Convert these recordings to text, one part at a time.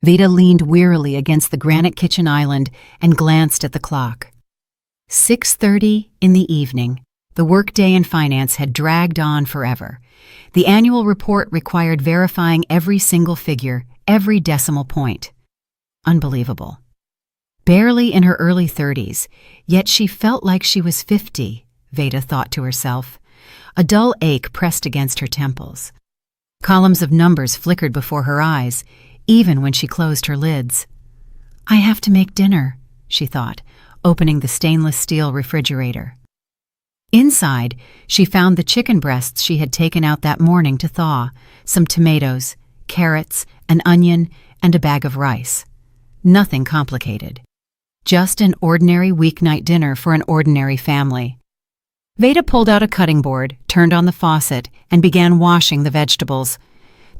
Veda leaned wearily against the granite kitchen island and glanced at the clock. 6:30 in the evening. The workday in finance had dragged on forever. The annual report required verifying every single figure, every decimal point. Unbelievable. Barely in her early 30s, yet she felt like she was 50, Veda thought to herself. A dull ache pressed against her temples. Columns of numbers flickered before her eyes, even when she closed her lids. "I have to make dinner," she thought, opening the stainless steel refrigerator. Inside, she found the chicken breasts she had taken out that morning to thaw, some tomatoes, carrots, an onion, and a bag of rice. Nothing complicated. Just an ordinary weeknight dinner for an ordinary family. Veda pulled out a cutting board, turned on the faucet, and began washing the vegetables.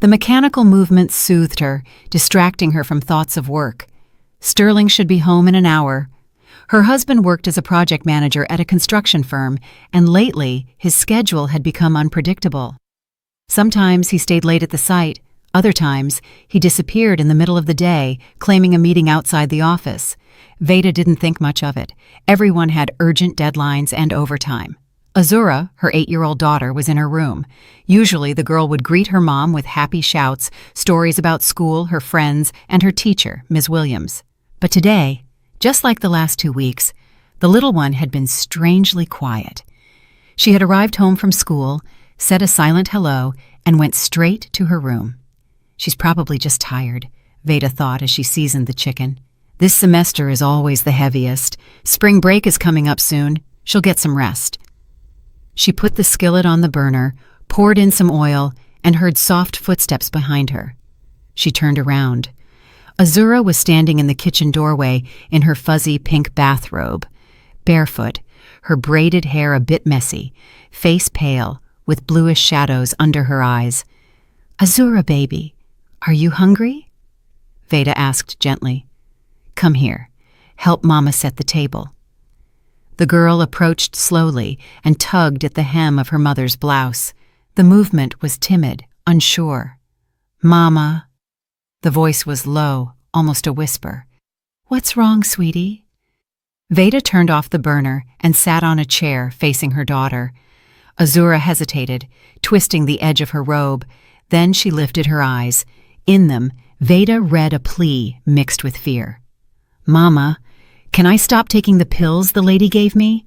The mechanical movement soothed her, distracting her from thoughts of work. Sterling should be home in an hour. Her husband worked as a project manager at a construction firm, and lately his schedule had become unpredictable. Sometimes he stayed late at the site, other times he disappeared in the middle of the day, claiming a meeting outside the office. Veda didn't think much of it. Everyone had urgent deadlines and overtime. Azura, her 8-year-old daughter, was in her room. Usually the girl would greet her mom with happy shouts, stories about school, her friends, and her teacher, Ms. Williams. But today, just like the last 2 weeks, the little one had been strangely quiet. She had arrived home from school, said a silent hello, and went straight to her room. She's probably just tired, Veda thought as she seasoned the chicken. This semester is always the heaviest. Spring break is coming up soon. She'll get some rest. She put the skillet on the burner, poured in some oil, and heard soft footsteps behind her. She turned around. Azura was standing in the kitchen doorway in her fuzzy pink bathrobe. Barefoot, her braided hair a bit messy, face pale, with bluish shadows under her eyes. "Azura, baby, are you hungry?" Veda asked gently. "Come here. Help Mama set the table." The girl approached slowly and tugged at the hem of her mother's blouse. The movement was timid, unsure. "Mama." The voice was low, almost a whisper. "What's wrong, sweetie?" Veda turned off the burner and sat on a chair facing her daughter. Azura hesitated, twisting the edge of her robe. Then she lifted her eyes. In them, Veda read a plea mixed with fear. "Mama, can I stop taking the pills the lady gave me?"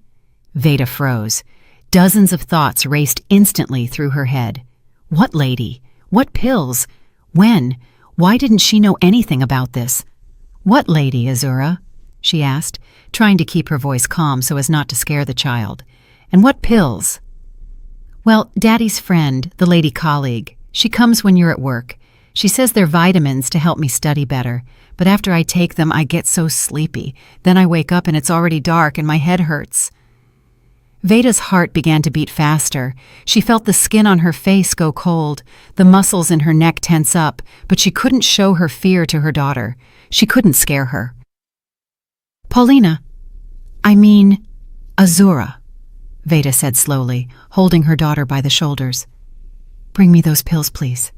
Veda froze. Dozens of thoughts raced instantly through her head. What lady? What pills? When? Why didn't she know anything about this? "What lady, Azura?" she asked, trying to keep her voice calm so as not to scare the child. "And what pills?" "Well, Daddy's friend, the lady colleague. She comes when you're at work. She says they're vitamins to help me study better, but after I take them I get so sleepy. Then I wake up and it's already dark and my head hurts." Veda's heart began to beat faster. She felt the skin on her face go cold, the muscles in her neck tense up, but she couldn't show her fear to her daughter. She couldn't scare her. "Paulina, I mean, Azura," Veda said slowly, holding her daughter by the shoulders. "Bring me those pills, please.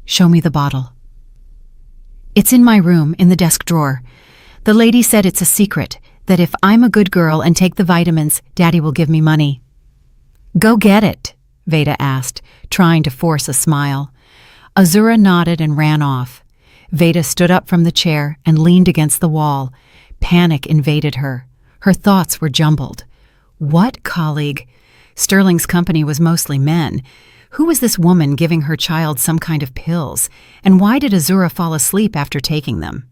Show me the bottle." "It's in my room, in the desk drawer. The lady said it's a secret, that if I'm a good girl and take the vitamins, Daddy will give me money." "Go get it," Veda asked, trying to force a smile. Azura nodded and ran off. Veda stood up from the chair and leaned against the wall. Panic invaded her. Her thoughts were jumbled. What colleague? Sterling's company was mostly men. Who was this woman giving her child some kind of pills? And why did Azura fall asleep after taking them?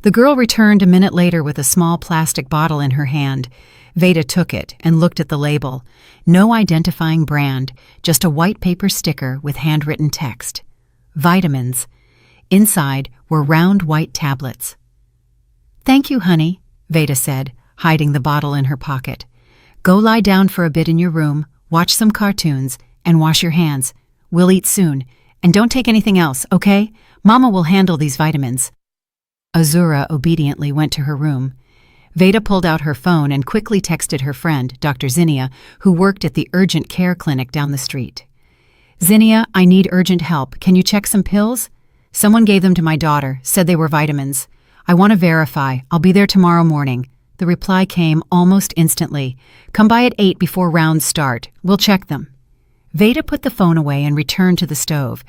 The girl returned a minute later with a small plastic bottle in her hand. Veda took it and looked at the label. No identifying brand, just a white paper sticker with handwritten text. Vitamins. Inside were round white tablets. "Thank you, honey," Veda said, hiding the bottle in her pocket. "Go lie down for a bit in your room, watch some cartoons, and wash your hands. We'll eat soon. And don't take anything else, okay? Mama will handle these vitamins." Azura obediently went to her room. Veda pulled out her phone and quickly texted her friend, Dr. Zinnia, who worked at the urgent care clinic down the street. "Zinnia, I need urgent help. Can you check some pills?" Someone gave them to my daughter, said they were vitamins. I want to verify. I'll be there tomorrow morning. The reply came almost instantly. Come by at 8 before rounds start. We'll check them. Veda put the phone away and returned to the stove.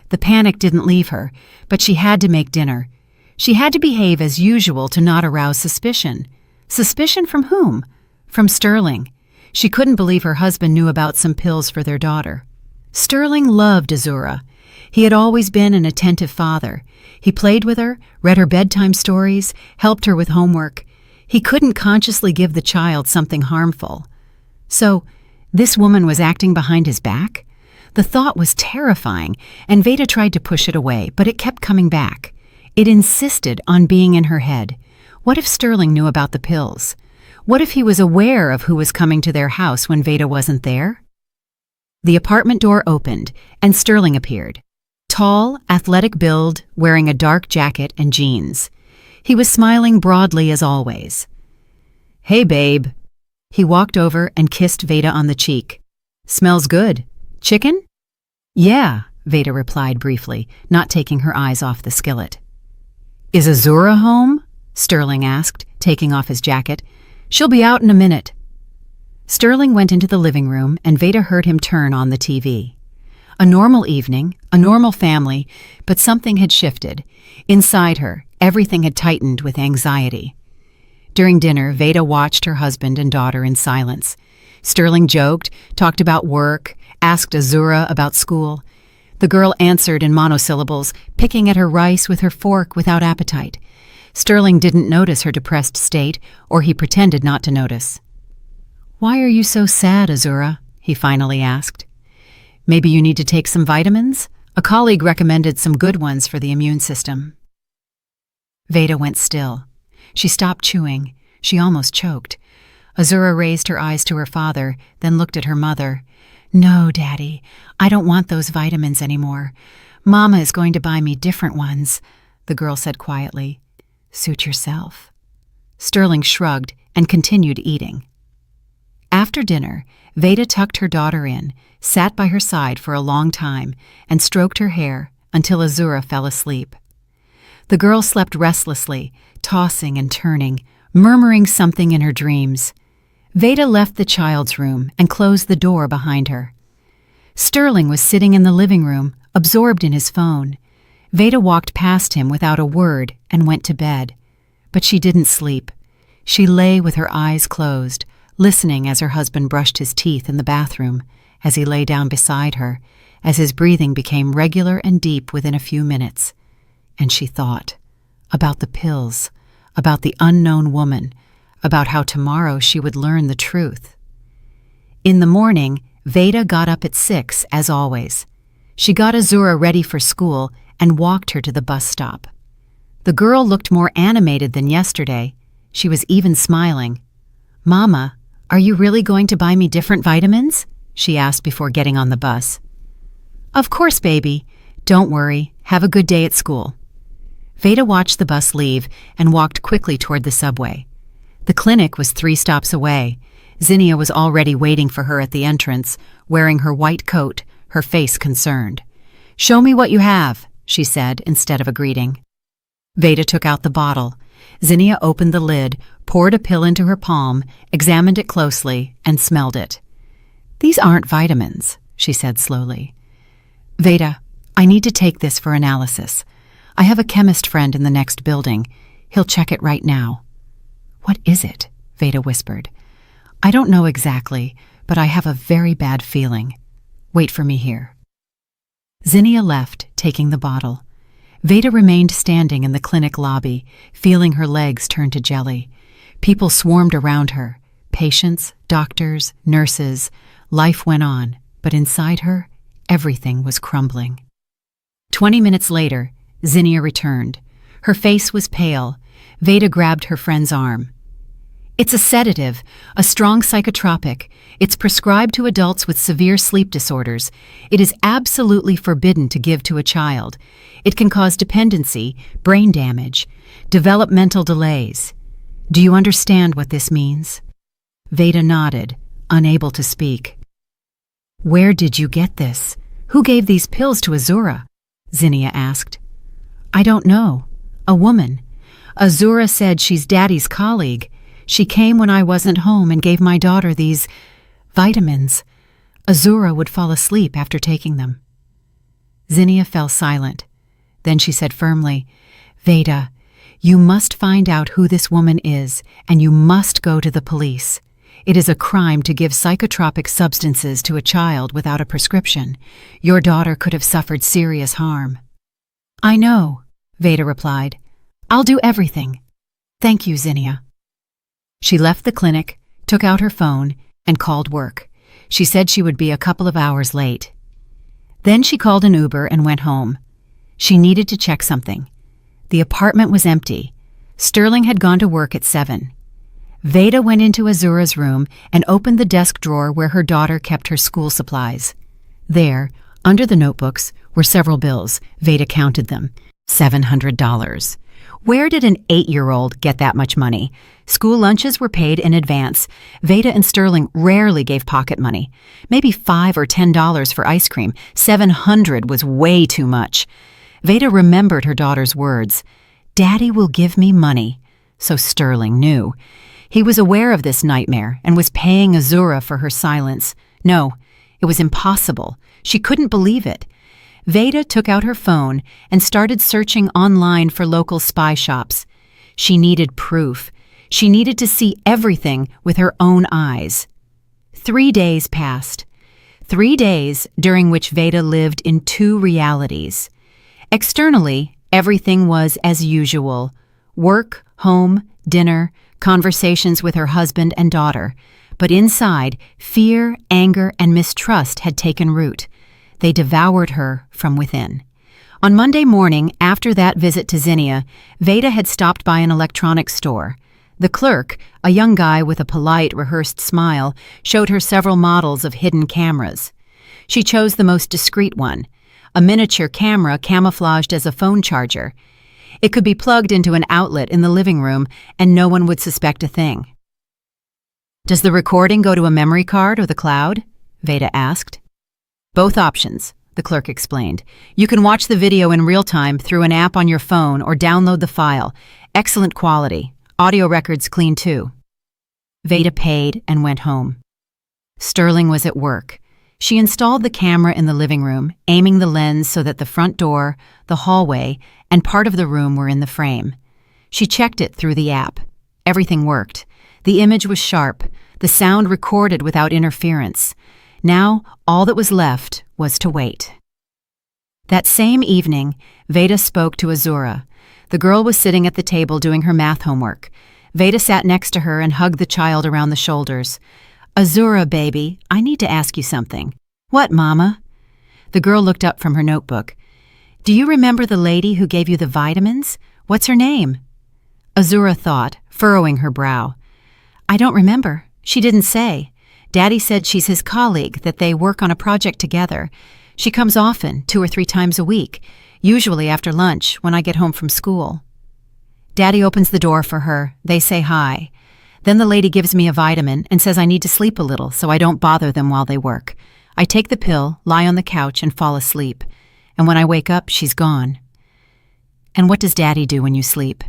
The panic didn't leave her, but she had to make dinner. She had to behave as usual to not arouse suspicion. Suspicion from whom? From Sterling. She couldn't believe her husband knew about some pills for their daughter. Sterling loved Azura. He had always been an attentive father. He played with her, read her bedtime stories, helped her with homework. He couldn't consciously give the child something harmful. So, this woman was acting behind his back? The thought was terrifying, and Veda tried to push it away, but it kept coming back. It insisted on being in her head. What if Sterling knew about the pills? What if he was aware of who was coming to their house when Veda wasn't there? The apartment door opened, and Sterling appeared. Tall, athletic build, wearing a dark jacket and jeans. He was smiling broadly as always. "Hey, babe." He walked over and kissed Veda on the cheek. "Smells good. Chicken?" "Yeah," Veda replied briefly, not taking her eyes off the skillet. "Is Azura home?" Sterling asked, taking off his jacket. "She'll be out in a minute." Sterling went into the living room, and Veda heard him turn on the TV. A normal evening, a normal family, but something had shifted. Inside her, everything had tightened with anxiety. During dinner, Veda watched her husband and daughter in silence. Sterling joked, talked about work, asked Azura about school. The girl answered in monosyllables, picking at her rice with her fork without appetite. Sterling didn't notice her depressed state, or he pretended not to notice. "Why are you so sad, Azura?" he finally asked. "Maybe you need to take some vitamins? A colleague recommended some good ones for the immune system." Veda went still. She stopped chewing. She almost choked. Azura raised her eyes to her father, then looked at her mother. "No, Daddy, I don't want those vitamins anymore. Mama is going to buy me different ones," the girl said quietly. "Suit yourself." Sterling shrugged and continued eating. After dinner, Veda tucked her daughter in, sat by her side for a long time, and stroked her hair until Azura fell asleep. The girl slept restlessly, tossing and turning, murmuring something in her dreams. Veda left the child's room and closed the door behind her. Sterling was sitting in the living room, absorbed in his phone. Veda walked past him without a word and went to bed. But she didn't sleep. She lay with her eyes closed, listening as her husband brushed his teeth in the bathroom, as he lay down beside her, as his breathing became regular and deep within a few minutes. And she thought about the pills, about the unknown woman, about how tomorrow she would learn the truth. In the morning, Veda got up at 6, as always. She got Azura ready for school and walked her to the bus stop. The girl looked more animated than yesterday. She was even smiling. "Mama, are you really going to buy me different vitamins?" she asked before getting on the bus. "Of course, baby. Don't worry. Have a good day at school." Veda watched the bus leave and walked quickly toward the subway. The clinic was 3 stops away. Zinnia was already waiting for her at the entrance, wearing her white coat, her face concerned. "Show me what you have," she said instead of a greeting. Veda took out the bottle. Zinnia opened the lid, poured a pill into her palm, examined it closely, and smelled it. "These aren't vitamins," she said slowly. "Veda, I need to take this for analysis. I have a chemist friend in the next building. He'll check it right now." "What is it?" Veda whispered. "I don't know exactly, but I have a very bad feeling. Wait for me here." Zinnia left, taking the bottle. Veda remained standing in the clinic lobby, feeling her legs turn to jelly. People swarmed around her. Patients, doctors, nurses. Life went on, but inside her, everything was crumbling. 20 minutes later, Zinnia returned. Her face was pale. Veda grabbed her friend's arm. "It's a sedative, a strong psychotropic. It's prescribed to adults with severe sleep disorders. It is absolutely forbidden to give to a child. It can cause dependency, brain damage, developmental delays. Do you understand what this means?" Veda nodded, unable to speak. "Where did you get this? Who gave these pills to Azura?" Zinnia asked. I don't know. A woman. Azura said she's Daddy's colleague. She came when I wasn't home and gave my daughter these vitamins. Azura would fall asleep after taking them. Zinnia fell silent. Then she said firmly, Veda, you must find out who this woman is, and you must go to the police. It is a crime to give psychotropic substances to a child without a prescription. Your daughter could have suffered serious harm. I know, Veda replied. I'll do everything. Thank you, Zinnia. She left the clinic, took out her phone, and called work. She said she would be a couple of hours late. Then she called an Uber and went home. She needed to check something. The apartment was empty. Sterling had gone to work at 7. Veda went into Azura's room and opened the desk drawer where her daughter kept her school supplies. There, under the notebooks, were several bills. Veda counted them. $700. Where did an 8-year-old get that much money? School lunches were paid in advance. Veda and Sterling rarely gave pocket money. Maybe $5 or $10 for ice cream. $700 was way too much. Veda remembered her daughter's words. Daddy will give me money. So Sterling knew. He was aware of this nightmare and was paying Azura for her silence. No, it was impossible. She couldn't believe it. Veda took out her phone and started searching online for local spy shops. She needed proof. She needed to see everything with her own eyes. 3 days passed. 3 days during which Veda lived in 2 realities. Externally, everything was as usual. Work, home, dinner, conversations with her husband and daughter. But inside, fear, anger, and mistrust had taken root. They devoured her from within. On Monday morning, after that visit to Zinnia, Veda had stopped by an electronics store. The clerk, a young guy with a polite, rehearsed smile, showed her several models of hidden cameras. She chose the most discreet one, a miniature camera camouflaged as a phone charger. It could be plugged into an outlet in the living room, and no one would suspect a thing. Does the recording go to a memory card or the cloud? Veda asked. Both options, the clerk explained. You can watch the video in real time through an app on your phone or download the file. Excellent quality. Audio records clean too. Veda paid and went home. Sterling was at work. She installed the camera in the living room, aiming the lens so that the front door, the hallway, and part of the room were in the frame. She checked it through the app. Everything worked. The image was sharp, the sound recorded without interference. Now, all that was left was to wait. That same evening, Veda spoke to Azura. The girl was sitting at the table doing her math homework. Veda sat next to her and hugged the child around the shoulders. Azura, baby, I need to ask you something. What, Mama? The girl looked up from her notebook. Do you remember the lady who gave you the vitamins? What's her name? Azura thought, furrowing her brow. I don't remember. She didn't say. Daddy said she's his colleague, that they work on a project together. She comes often, 2 or 3 times a week, usually after lunch when I get home from school. Daddy opens the door for her. They say hi. Then the lady gives me a vitamin and says I need to sleep a little so I don't bother them while they work. I take the pill, lie on the couch, and fall asleep. And when I wake up, she's gone. And what does Daddy do when you sleep?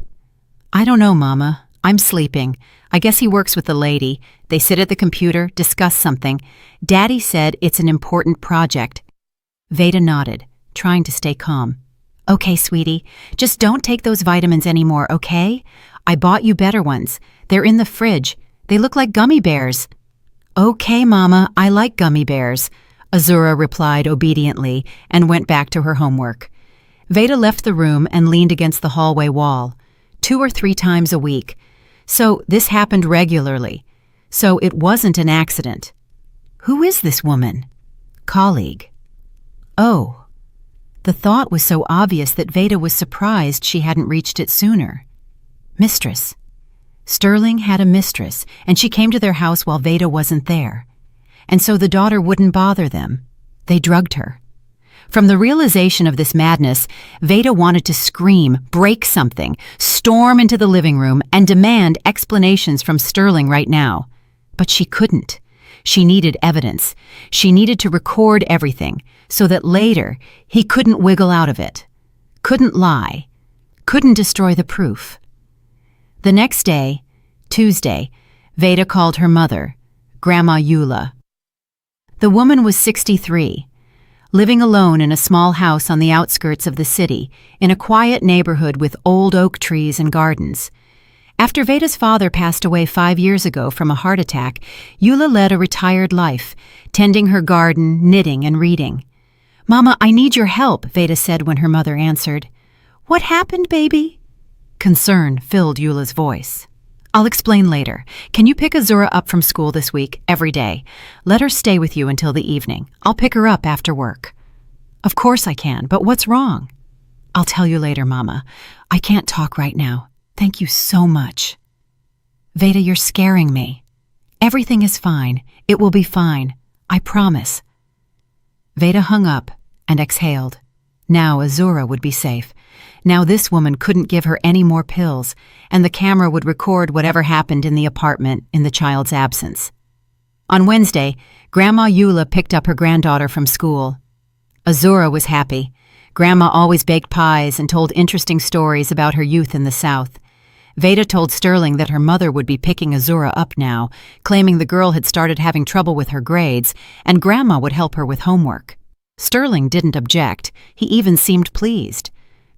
I don't know, Mama. I'm sleeping. I guess he works with the lady. They sit at the computer, discuss something. Daddy said it's an important project. Veda nodded, trying to stay calm. Okay, sweetie, just don't take those vitamins anymore, okay? I bought you better ones. They're in the fridge. They look like gummy bears. Okay, Mama, I like gummy bears, Azura replied obediently and went back to her homework. Veda left the room and leaned against the hallway wall. 2 or 3 times a week. So this happened regularly. So it wasn't an accident. Who is this woman? Colleague. Oh. The thought was so obvious that Veda was surprised she hadn't reached it sooner. Mistress. Sterling had a mistress, and she came to their house while Veda wasn't there. And so the daughter wouldn't bother them. They drugged her. From the realization of this madness, Veda wanted to scream, break something, storm into the living room, and demand explanations from Sterling right now. But she couldn't. She needed evidence. She needed to record everything, so that later he couldn't wiggle out of it. Couldn't lie. couldn't destroy the proof. The next day, Tuesday, Veda called her mother, Grandma Eula. The woman was 63, living alone in a small house on the outskirts of the city, in a quiet neighborhood with old oak trees and gardens. After Veda's father passed away 5 years ago from a heart attack, Eula led a retired life, tending her garden, knitting, and reading. "Mama, I need your help," Veda said when her mother answered. "What happened, baby?" Concern filled Eula's voice. "I'll explain later. Can you pick Azura up from school this week, every day? Let her stay with you until the evening. I'll pick her up after work." "Of course I can, but what's wrong?" "I'll tell you later, Mama. I can't talk right now. Thank you so much." "Veda, you're scaring me." "Everything is fine. It will be fine. I promise." Veda hung up and exhaled. Now Azura would be safe. Now this woman couldn't give her any more pills, and the camera would record whatever happened in the apartment in the child's absence. On Wednesday, Grandma Eula picked up her granddaughter from school. Azura was happy. Grandma always baked pies and told interesting stories about her youth in the South. Veda told Sterling that her mother would be picking Azura up now, claiming the girl had started having trouble with her grades, and Grandma would help her with homework. Sterling didn't object. He even seemed pleased.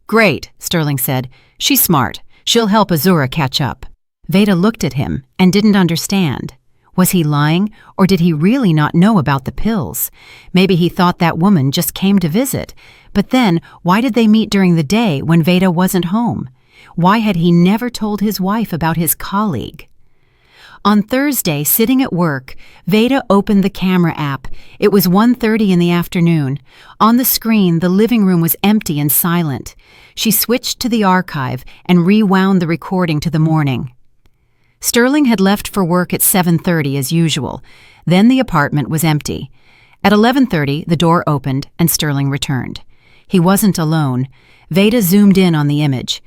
"Great," Sterling said. "She's smart. She'll help Azura catch up." Veda looked at him and didn't understand. Was he lying, or did he really not know about the pills? Maybe he thought that woman just came to visit. But then, why did they meet during the day when Veda wasn't home? Why had he never told his wife about his colleague? On Thursday, sitting at work, Veda opened the camera app. It was 1:30 in the afternoon. On the screen, the living room was empty and silent. She switched to the archive and rewound the recording to the morning. Sterling had left for work at 7:30 as usual. Then the apartment was empty. At 11:30, the door opened and Sterling returned. He wasn't alone. Veda zoomed in on the image.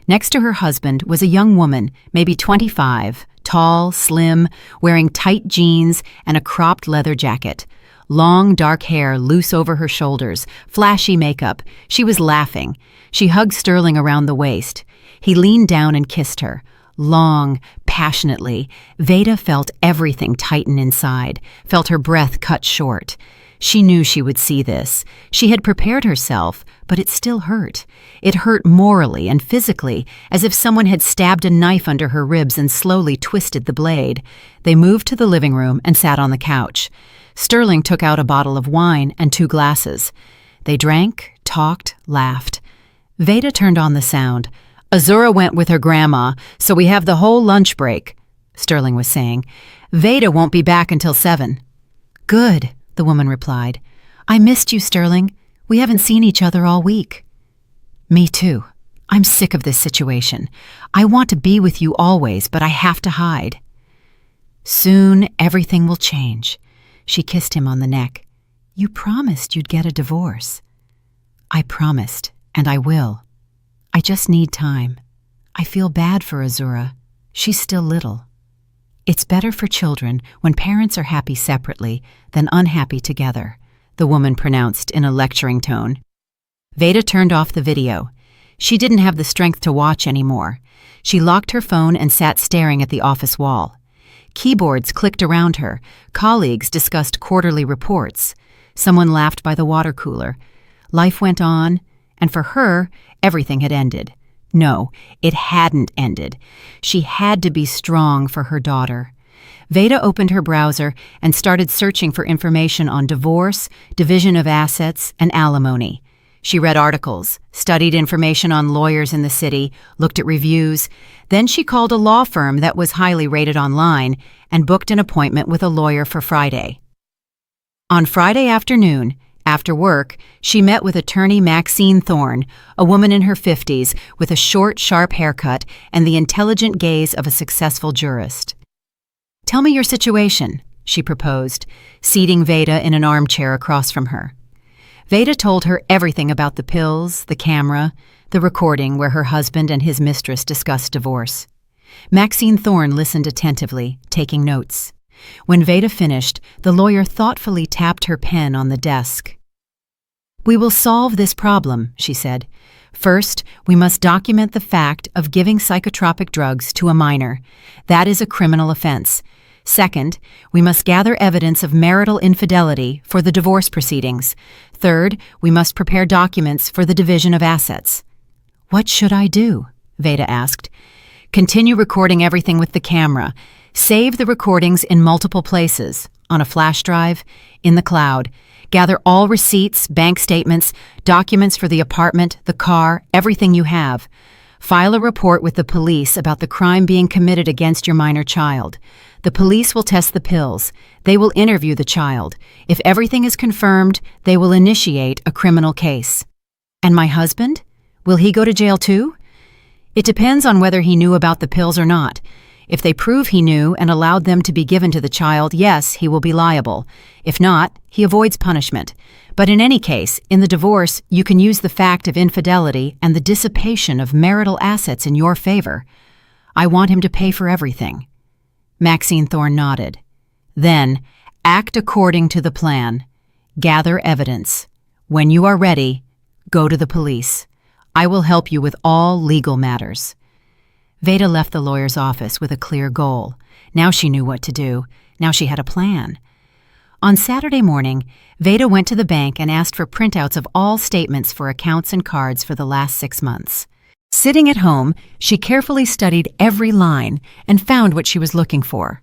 Next to her husband was a young woman, maybe 25, tall, slim, wearing tight jeans and a cropped leather jacket. Long, dark hair loose over her shoulders, flashy makeup. She was laughing. She hugged Sterling around the waist. He leaned down and kissed her. Long, passionately. Veda felt everything tighten inside, felt her breath cut short. She knew she would see this. She had prepared herself, but it still hurt. It hurt morally and physically, as if someone had stabbed a knife under her ribs and slowly twisted the blade. They moved to the living room and sat on the couch. Sterling took out a bottle of wine and 2 glasses. They drank, talked, laughed. Veda turned on the sound. "Azura went with her grandma, so we have the whole lunch break," Sterling was saying. "Veda won't be back until 7. "Good," the woman replied. "I missed you, Sterling. We haven't seen each other all week." "Me too. I'm sick of this situation. I want to be with you always, but I have to hide." "Soon everything will change." She kissed him on the neck. "You promised you'd get a divorce." "I promised, and I will. I just need time. I feel bad for Azura. She's still little. It's better for children when parents are happy separately than unhappy together," the woman pronounced in a lecturing tone. Veda turned off the video. She didn't have the strength to watch anymore. She locked her phone and sat staring at the office wall. Keyboards clicked around her. Colleagues discussed quarterly reports. Someone laughed by the water cooler. Life went on, and for her, everything had ended. No, it hadn't ended. She had to be strong for her daughter. Veda opened her browser and started searching for information on divorce, division of assets, and alimony. She read articles, studied information on lawyers in the city, looked at reviews. Then she called a law firm that was highly rated online and booked an appointment with a lawyer for Friday. On Friday afternoon, after work, she met with attorney Maxine Thorne, a woman in her 50s with a short, sharp haircut and the intelligent gaze of a successful jurist. "Tell me your situation," she proposed, seating Veda in an armchair across from her. Veda told her everything about the pills, the camera, the recording where her husband and his mistress discussed divorce. Maxine Thorne listened attentively, taking notes. When Veda finished, the lawyer thoughtfully tapped her pen on the desk. "We will solve this problem," she said. First, we must document the fact of giving psychotropic drugs to a minor. That is a criminal offense. Second, we must gather evidence of marital infidelity for the divorce proceedings. Third, we must prepare documents for the division of assets. What should I do? Veda asked. Continue recording everything with the camera. Save the recordings in multiple places, on a flash drive, in the cloud. Gather all receipts, bank statements, documents for the apartment, the car, everything you have. File a report with the police about the crime being committed against your minor child. The police will test the pills. They will interview the child. If everything is confirmed, they will initiate a criminal case. And my husband? Will he go to jail too? It depends on whether he knew about the pills or not. If they prove he knew and allowed them to be given to the child, yes, he will be liable. If not, he avoids punishment. But in any case, in the divorce, you can use the fact of infidelity and the dissipation of marital assets in your favor. I want him to pay for everything. Maxine Thorne nodded. Then, act according to the plan. Gather evidence. When you are ready, go to the police. I will help you with all legal matters. Veda left the lawyer's office with a clear goal. Now she knew what to do. Now she had a plan. On Saturday morning, Veda went to the bank and asked for printouts of all statements for accounts and cards for the last 6 months. Sitting at home, she carefully studied every line and found what she was looking for.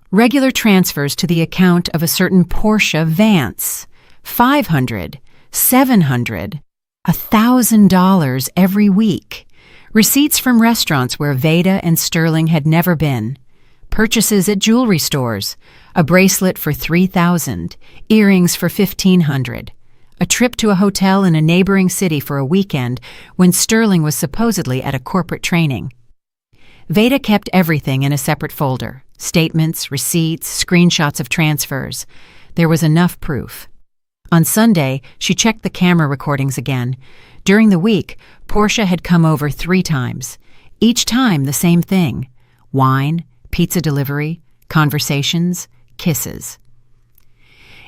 Regular transfers to the account of a certain Portia Vance. $500, $700, $1,000 every week. Receipts from restaurants where Veda and Sterling had never been. Purchases at jewelry stores. A bracelet for $3,000, earrings for $1,500. A trip to a hotel in a neighboring city for a weekend when Sterling was supposedly at a corporate training. Veda kept everything in a separate folder. Statements, receipts, screenshots of transfers. There was enough proof. On Sunday, she checked the camera recordings again. During the week, Portia had come over 3 times. Each time the same thing. Wine, pizza delivery, conversations, kisses.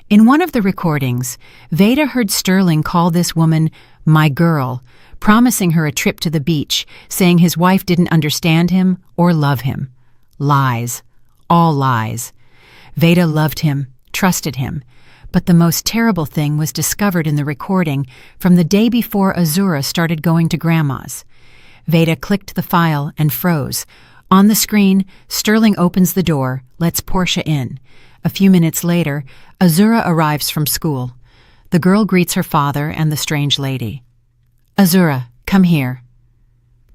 In one of the recordings, Veda heard Sterling call this woman my girl, promising her a trip to the beach, saying his wife didn't understand him or love him. Lies. All lies. Veda loved him, trusted him. But the most terrible thing was discovered in the recording from the day before Azura started going to Grandma's. Veda clicked the file and froze. On the screen, Sterling opens the door, lets Portia in. A few minutes later, Azura arrives from school. The girl greets her father and the strange lady. Azura, come here.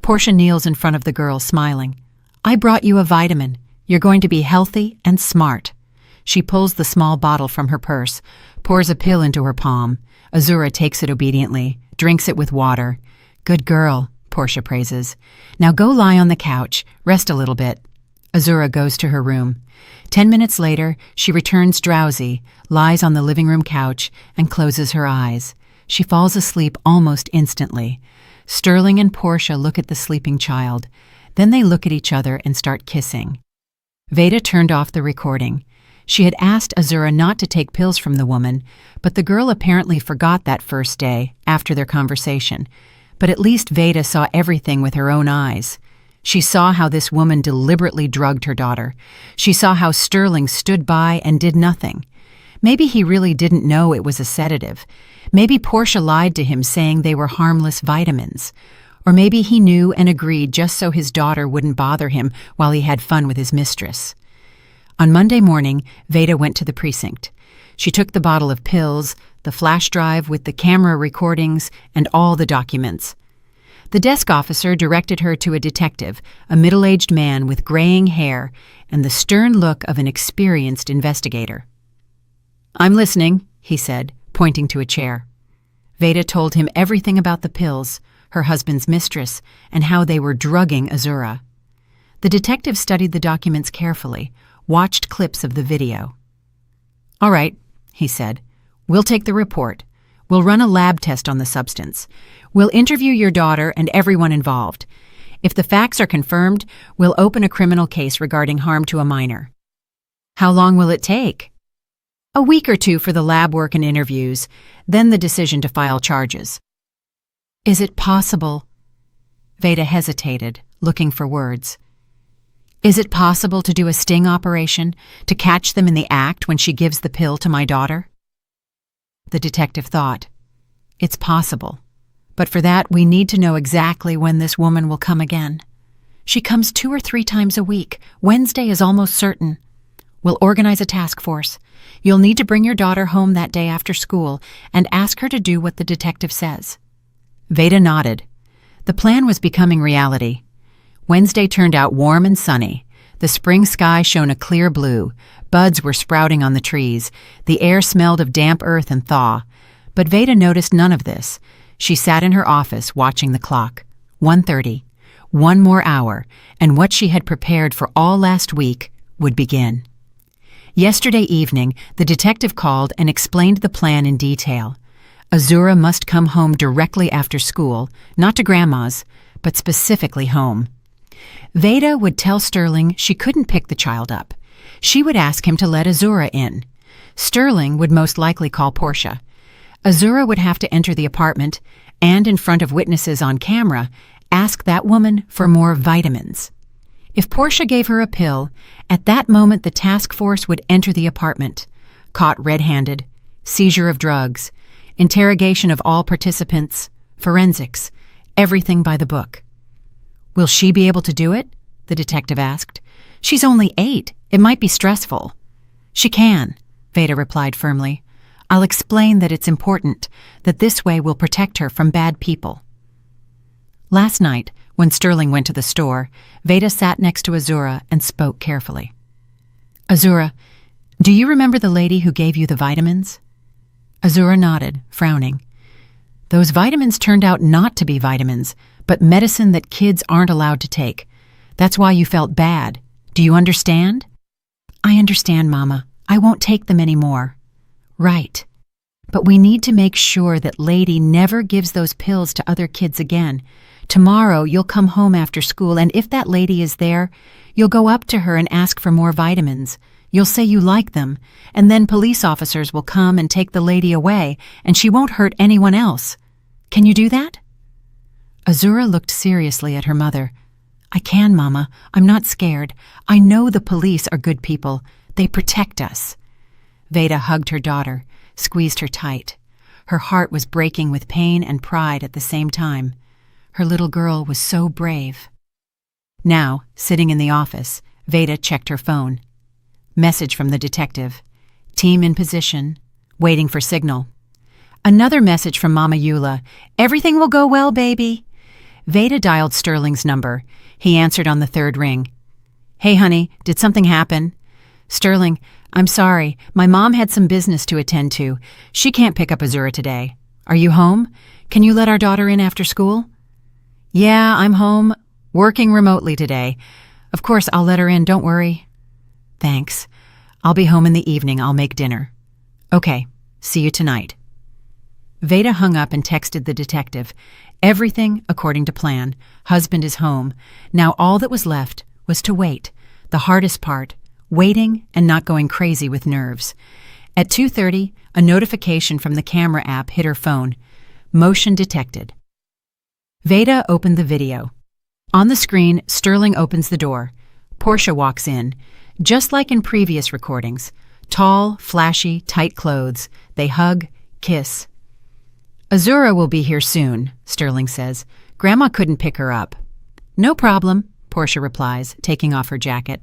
Portia kneels in front of the girl, smiling. I brought you a vitamin. You're going to be healthy and smart. She pulls the small bottle from her purse, pours a pill into her palm. Azura takes it obediently, drinks it with water. Good girl, Portia praises. Now go lie on the couch, rest a little bit. Azura goes to her room. 10 minutes later, she returns drowsy, lies on the living room couch, and closes her eyes. She falls asleep almost instantly. Sterling and Portia look at the sleeping child. Then they look at each other and start kissing. Veda turned off the recording. She had asked Azura not to take pills from the woman, but the girl apparently forgot that first day, after their conversation. But at least Veda saw everything with her own eyes. She saw how this woman deliberately drugged her daughter. She saw how Sterling stood by and did nothing. Maybe he really didn't know it was a sedative. Maybe Portia lied to him saying they were harmless vitamins. Or maybe he knew and agreed just so his daughter wouldn't bother him while he had fun with his mistress. On Monday morning, Veda went to the precinct. She took the bottle of pills, the flash drive with the camera recordings, and all the documents. The desk officer directed her to a detective, a middle-aged man with graying hair and the stern look of an experienced investigator. I'm listening, he said, pointing to a chair. Veda told him everything about the pills, her husband's mistress, and how they were drugging Azura. The detective studied the documents carefully, watched clips of the video. All right, he said. We'll take the report. We'll run a lab test on the substance. We'll interview your daughter and everyone involved. If the facts are confirmed, we'll open a criminal case regarding harm to a minor. How long will it take? A week or 2 for the lab work and interviews, then the decision to file charges. Is it possible? Veda hesitated, looking for words. Is it possible to do a sting operation, to catch them in the act when she gives the pill to my daughter? The detective thought, it's possible, but for that we need to know exactly when this woman will come again. She comes 2 or 3 times a week. Wednesday is almost certain. We'll organize a task force. You'll need to bring your daughter home that day after school and ask her to do what the detective says. Veda nodded. The plan was becoming reality. Wednesday turned out warm and sunny. The spring sky shone a clear blue. Buds were sprouting on the trees. The air smelled of damp earth and thaw. But Veda noticed none of this. She sat in her office watching the clock. 1:30. 1 more hour, and what she had prepared for all last week would begin. Yesterday evening, the detective called and explained the plan in detail. Azura must come home directly after school, not to Grandma's, but specifically home. Veda would tell Sterling she couldn't pick the child up. She would ask him to let Azura in. Sterling would most likely call Portia. Azura would have to enter the apartment and, in front of witnesses on camera, ask that woman for more vitamins. If Portia gave her a pill, at that moment the task force would enter the apartment. Caught red-handed, seizure of drugs, interrogation of all participants, forensics, everything by the book. Will she be able to do it? The detective asked. She's only 8. It might be stressful. She can, Veda replied firmly. I'll explain that it's important, that this way will protect her from bad people. Last night, when Sterling went to the store, Veda sat next to Azura and spoke carefully. Azura, do you remember the lady who gave you the vitamins? Azura nodded, frowning. Those vitamins turned out not to be vitamins, but medicine that kids aren't allowed to take. That's why you felt bad. Do you understand? I understand, Mama. I won't take them anymore. Right. But we need to make sure that Lady never gives those pills to other kids again. Tomorrow you'll come home after school, and if that lady is there, you'll go up to her and ask for more vitamins. You'll say you like them, and then police officers will come and take the lady away, and she won't hurt anyone else. Can you do that? Azura looked seriously at her mother. I can, Mama. I'm not scared. I know the police are good people. They protect us. Veda hugged her daughter, squeezed her tight. Her heart was breaking with pain and pride at the same time. Her little girl was so brave. Now, sitting in the office, Veda checked her phone. Message from the detective. Team in position, waiting for signal. Another message from Mama Eula. Everything will go well, baby. Veda dialed Sterling's number. He answered on the 3rd ring. Hey, honey, did something happen? Sterling, I'm sorry. My mom had some business to attend to. She can't pick up Azura today. Are you home? Can you let our daughter in after school? Yeah, I'm home, working remotely today. Of course, I'll let her in, don't worry. Thanks. I'll be home in the evening. I'll make dinner. Okay, see you tonight. Veda hung up and texted the detective. Everything according to plan. Husband is home. Now all that was left was to wait. The hardest part, waiting and not going crazy with nerves. At 2:30, a notification from the camera app hit her phone. Motion detected. Veda opened the video. On the screen, Sterling opens the door. Portia walks in. Just like in previous recordings. Tall, flashy, tight clothes. They hug, kiss. Azura will be here soon, Sterling says. Grandma couldn't pick her up. No problem, Portia replies, taking off her jacket.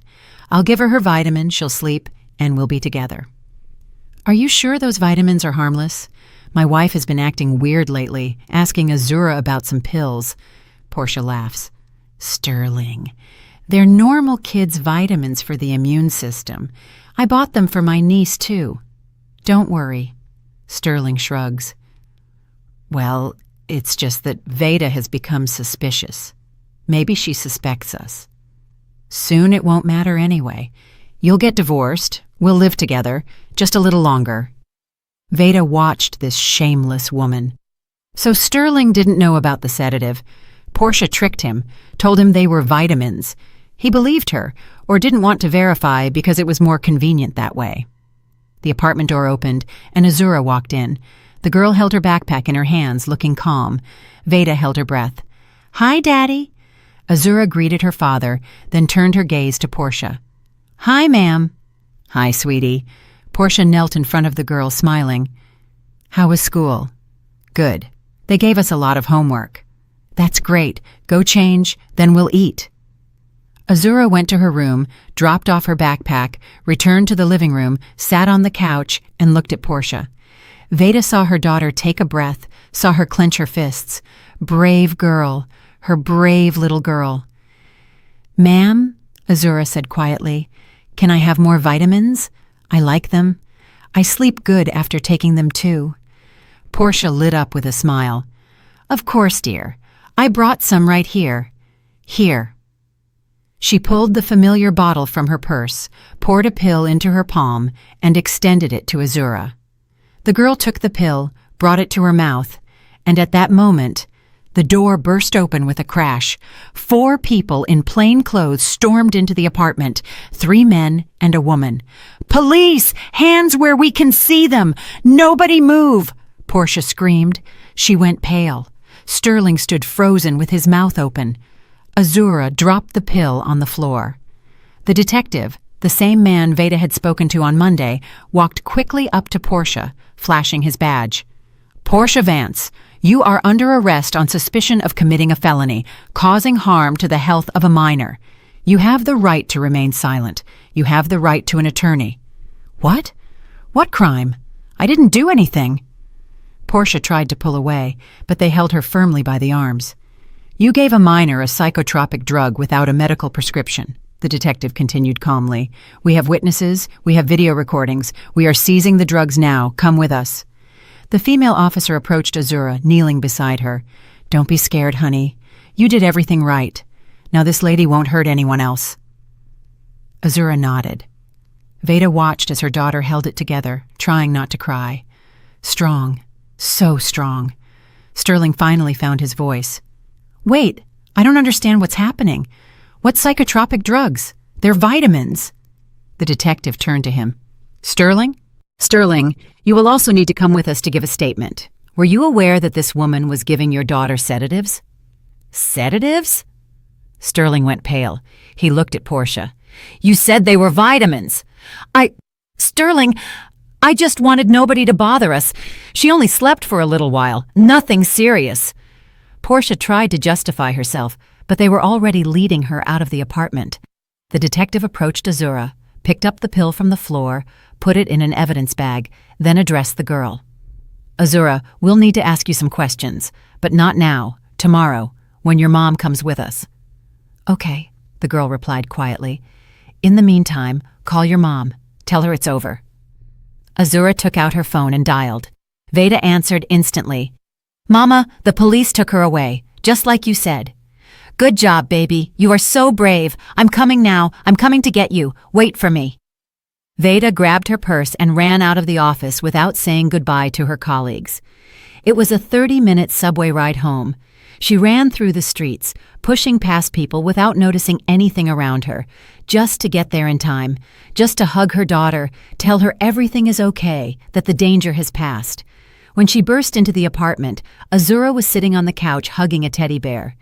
I'll give her vitamin, she'll sleep, and we'll be together. Are you sure those vitamins are harmless? My wife has been acting weird lately, asking Azura about some pills. Portia laughs. Sterling. They're normal kids' vitamins for the immune system. I bought them for my niece, too. Don't worry. Sterling shrugs. Well, it's just that Veda has become suspicious. Maybe she suspects us. Soon it won't matter anyway. You'll get divorced. We'll live together. Just a little longer. Veda watched this shameless woman. So Sterling didn't know about the sedative. Portia tricked him, told him they were vitamins. He believed her, or didn't want to verify because it was more convenient that way. The apartment door opened, and Azura walked in. The girl held her backpack in her hands, looking calm. Veda held her breath. "Hi, Daddy." Azura greeted her father, then turned her gaze to Portia. "Hi, ma'am." "Hi, sweetie." Portia knelt in front of the girl, smiling. "How was school?" "Good. They gave us a lot of homework." "That's great. Go change, then we'll eat." Azura went to her room, dropped off her backpack, returned to the living room, sat on the couch, and looked at Portia. Veda saw her daughter take a breath, saw her clench her fists. Brave girl, her brave little girl. "Ma'am," Azura said quietly, "can I have more vitamins? I like them. I sleep good after taking them too." Portia lit up with a smile. "Of course, dear. I brought some right here. Here." She pulled the familiar bottle from her purse, poured a pill into her palm, and extended it to Azura. The girl took the pill, brought it to her mouth, and at that moment, the door burst open with a crash. 4 people in plain clothes stormed into the apartment, 3 men and a woman. "Police! Hands where we can see them! Nobody move!" Portia screamed. She went pale. Sterling stood frozen with his mouth open. Azura dropped the pill on the floor. The detective, the same man Veda had spoken to on Monday, walked quickly up to Portia, flashing his badge. "Portia Vance, you are under arrest on suspicion of committing a felony, causing harm to the health of a minor. You have the right to remain silent. You have the right to an attorney." "What? What crime? I didn't do anything." Portia tried to pull away, but they held her firmly by the arms. "You gave a minor a psychotropic drug without a medical prescription," the detective continued calmly. "We have witnesses, we have video recordings. We are seizing the drugs now. Come with us." The female officer approached Azura, kneeling beside her. "Don't be scared, honey. You did everything right. Now this lady won't hurt anyone else." Azura nodded. Veda watched as her daughter held it together, trying not to cry. Strong. So strong. Sterling finally found his voice. "Wait, I don't understand what's happening. What psychotropic drugs? They're vitamins." The detective turned to him. "Sterling? Sterling, you will also need to come with us to give a statement. Were you aware that this woman was giving your daughter sedatives?" "Sedatives?" Sterling went pale. He looked at Portia. "You said they were vitamins." Sterling, I just wanted nobody to bother us. She only slept for a little while. Nothing serious." Portia tried to justify herself, but they were already leading her out of the apartment. The detective approached Azura, picked up the pill from the floor, put it in an evidence bag, then addressed the girl. "Azura, we'll need to ask you some questions, but not now, tomorrow, when your mom comes with us." "Okay," the girl replied quietly. "In the meantime, call your mom. Tell her it's over." Azura took out her phone and dialed. Veda answered instantly. "Mama, the police took her away, just like you said." "Good job, baby. You are so brave. I'm coming now. I'm coming to get you. Wait for me." Veda grabbed her purse and ran out of the office without saying goodbye to her colleagues. It was a 30-minute subway ride home. She ran through the streets, pushing past people without noticing anything around her, just to get there in time, just to hug her daughter, tell her everything is okay, that the danger has passed. When she burst into the apartment, Azura was sitting on the couch hugging a teddy bear.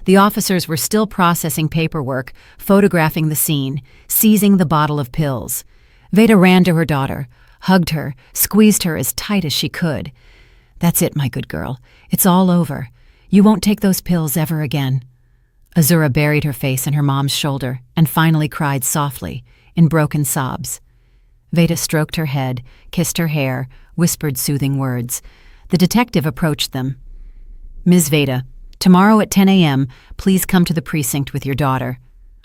The officers were still processing paperwork, photographing the scene, seizing the bottle of pills. Veda ran to her daughter, hugged her, squeezed her as tight as she could. "That's it, my good girl. It's all over. You won't take those pills ever again." Azura buried her face in her mom's shoulder and finally cried softly, in broken sobs. Veda stroked her head, kissed her hair, whispered soothing words. The detective approached them. "Ms. Veda, tomorrow at 10 a.m., please come to the precinct with your daughter.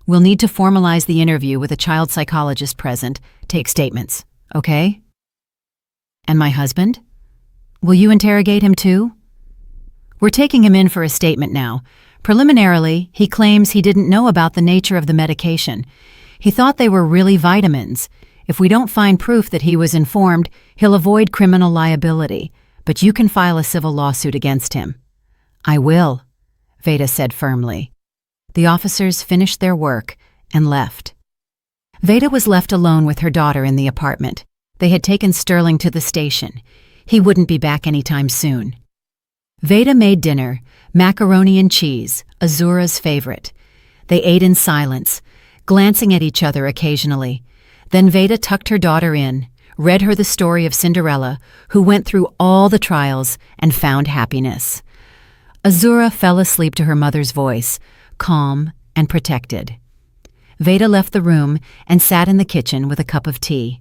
We'll need to formalize the interview with a child psychologist present, take statements, okay?" "And my husband? Will you interrogate him too?" "We're taking him in for a statement now. Preliminarily, he claims he didn't know about the nature of the medication. He thought they were really vitamins. If we don't find proof that he was informed, he'll avoid criminal liability, but you can file a civil lawsuit against him." "I will," Veda said firmly. The officers finished their work and left. Veda was left alone with her daughter in the apartment. They had taken Sterling to the station. He wouldn't be back anytime soon. Veda made dinner, macaroni and cheese, Azura's favorite. They ate in silence, glancing at each other occasionally. Then Veda tucked her daughter in, read her the story of Cinderella, who went through all the trials and found happiness. Azura fell asleep to her mother's voice, calm and protected. Veda left the room and sat in the kitchen with a cup of tea.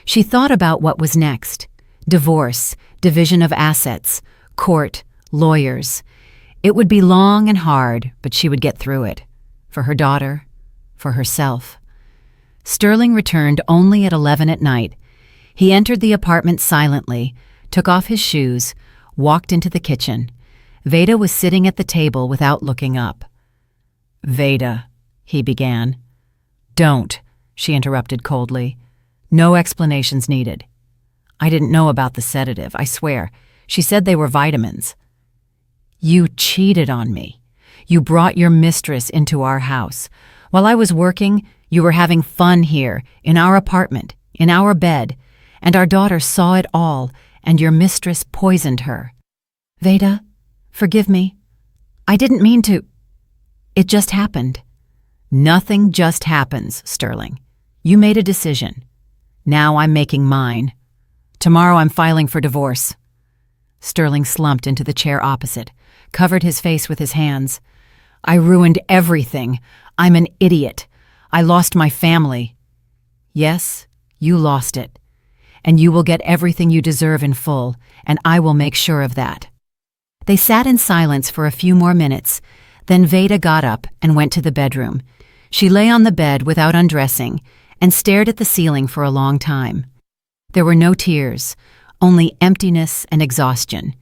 She thought about what was next: divorce, division of assets, court, lawyers. It would be long and hard, but she would get through it. For her daughter, for herself. Sterling returned only at 11 at night. He entered the apartment silently, took off his shoes, walked into the kitchen. Veda was sitting at the table without looking up. "Veda," he began. "Don't," she interrupted coldly. "No explanations needed. I didn't know about the sedative, I swear. She said they were vitamins." "You cheated on me. You brought your mistress into our house. While I was working, you were having fun here, in our apartment, in our bed, and our daughter saw it all, and your mistress poisoned her. Veda, forgive me. I didn't mean to. It just happened." "Nothing just happens, Sterling. You made a decision. Now I'm making mine. Tomorrow I'm filing for divorce." Sterling slumped into the chair opposite, covered his face with his hands. "I ruined everything. I'm an idiot. I lost my family." "Yes, you lost it. And you will get everything you deserve in full, and I will make sure of that." They sat in silence for a few more minutes. Then Veda got up and went to the bedroom. She lay on the bed without undressing and stared at the ceiling for a long time. There were no tears, only emptiness and exhaustion.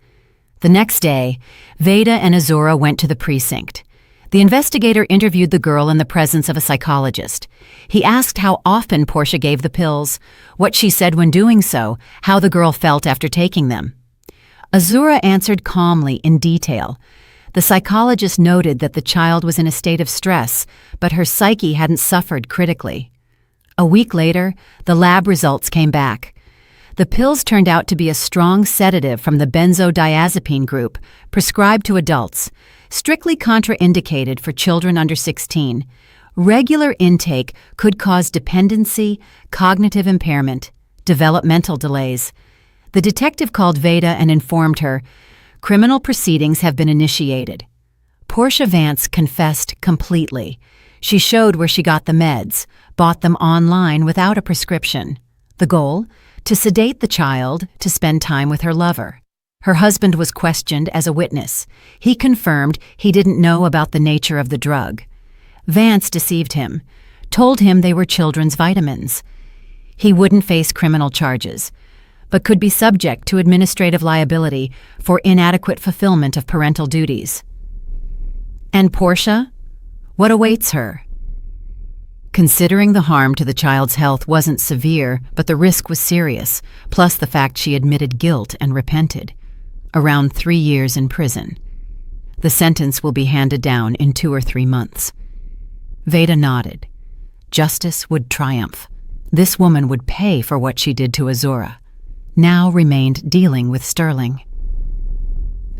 The next day, Veda and Azura went to the precinct. The investigator interviewed the girl in the presence of a psychologist. He asked how often Portia gave the pills, what she said when doing so, how the girl felt after taking them. Azura answered calmly in detail. The psychologist noted that the child was in a state of stress, but her psyche hadn't suffered critically. A week later, the lab results came back. The pills turned out to be a strong sedative from the benzodiazepine group, prescribed to adults, strictly contraindicated for children under 16. Regular intake could cause dependency, cognitive impairment, developmental delays. The detective called Veda and informed her, "Criminal proceedings have been initiated." Portia Vance confessed completely. She showed where she got the meds, bought them online without a prescription. The goal? To sedate the child, to spend time with her lover. Her husband was questioned as a witness. He confirmed he didn't know about the nature of the drug. Vance deceived him, told him they were children's vitamins. He wouldn't face criminal charges, but could be subject to administrative liability for inadequate fulfillment of parental duties. And Portia? What awaits her? Considering the harm to the child's health wasn't severe, but the risk was serious, plus the fact she admitted guilt and repented. Around 3 years in prison. The sentence will be handed down in 2 or 3 months. Veda nodded. Justice would triumph. This woman would pay for what she did to Azura. Now remained dealing with Sterling.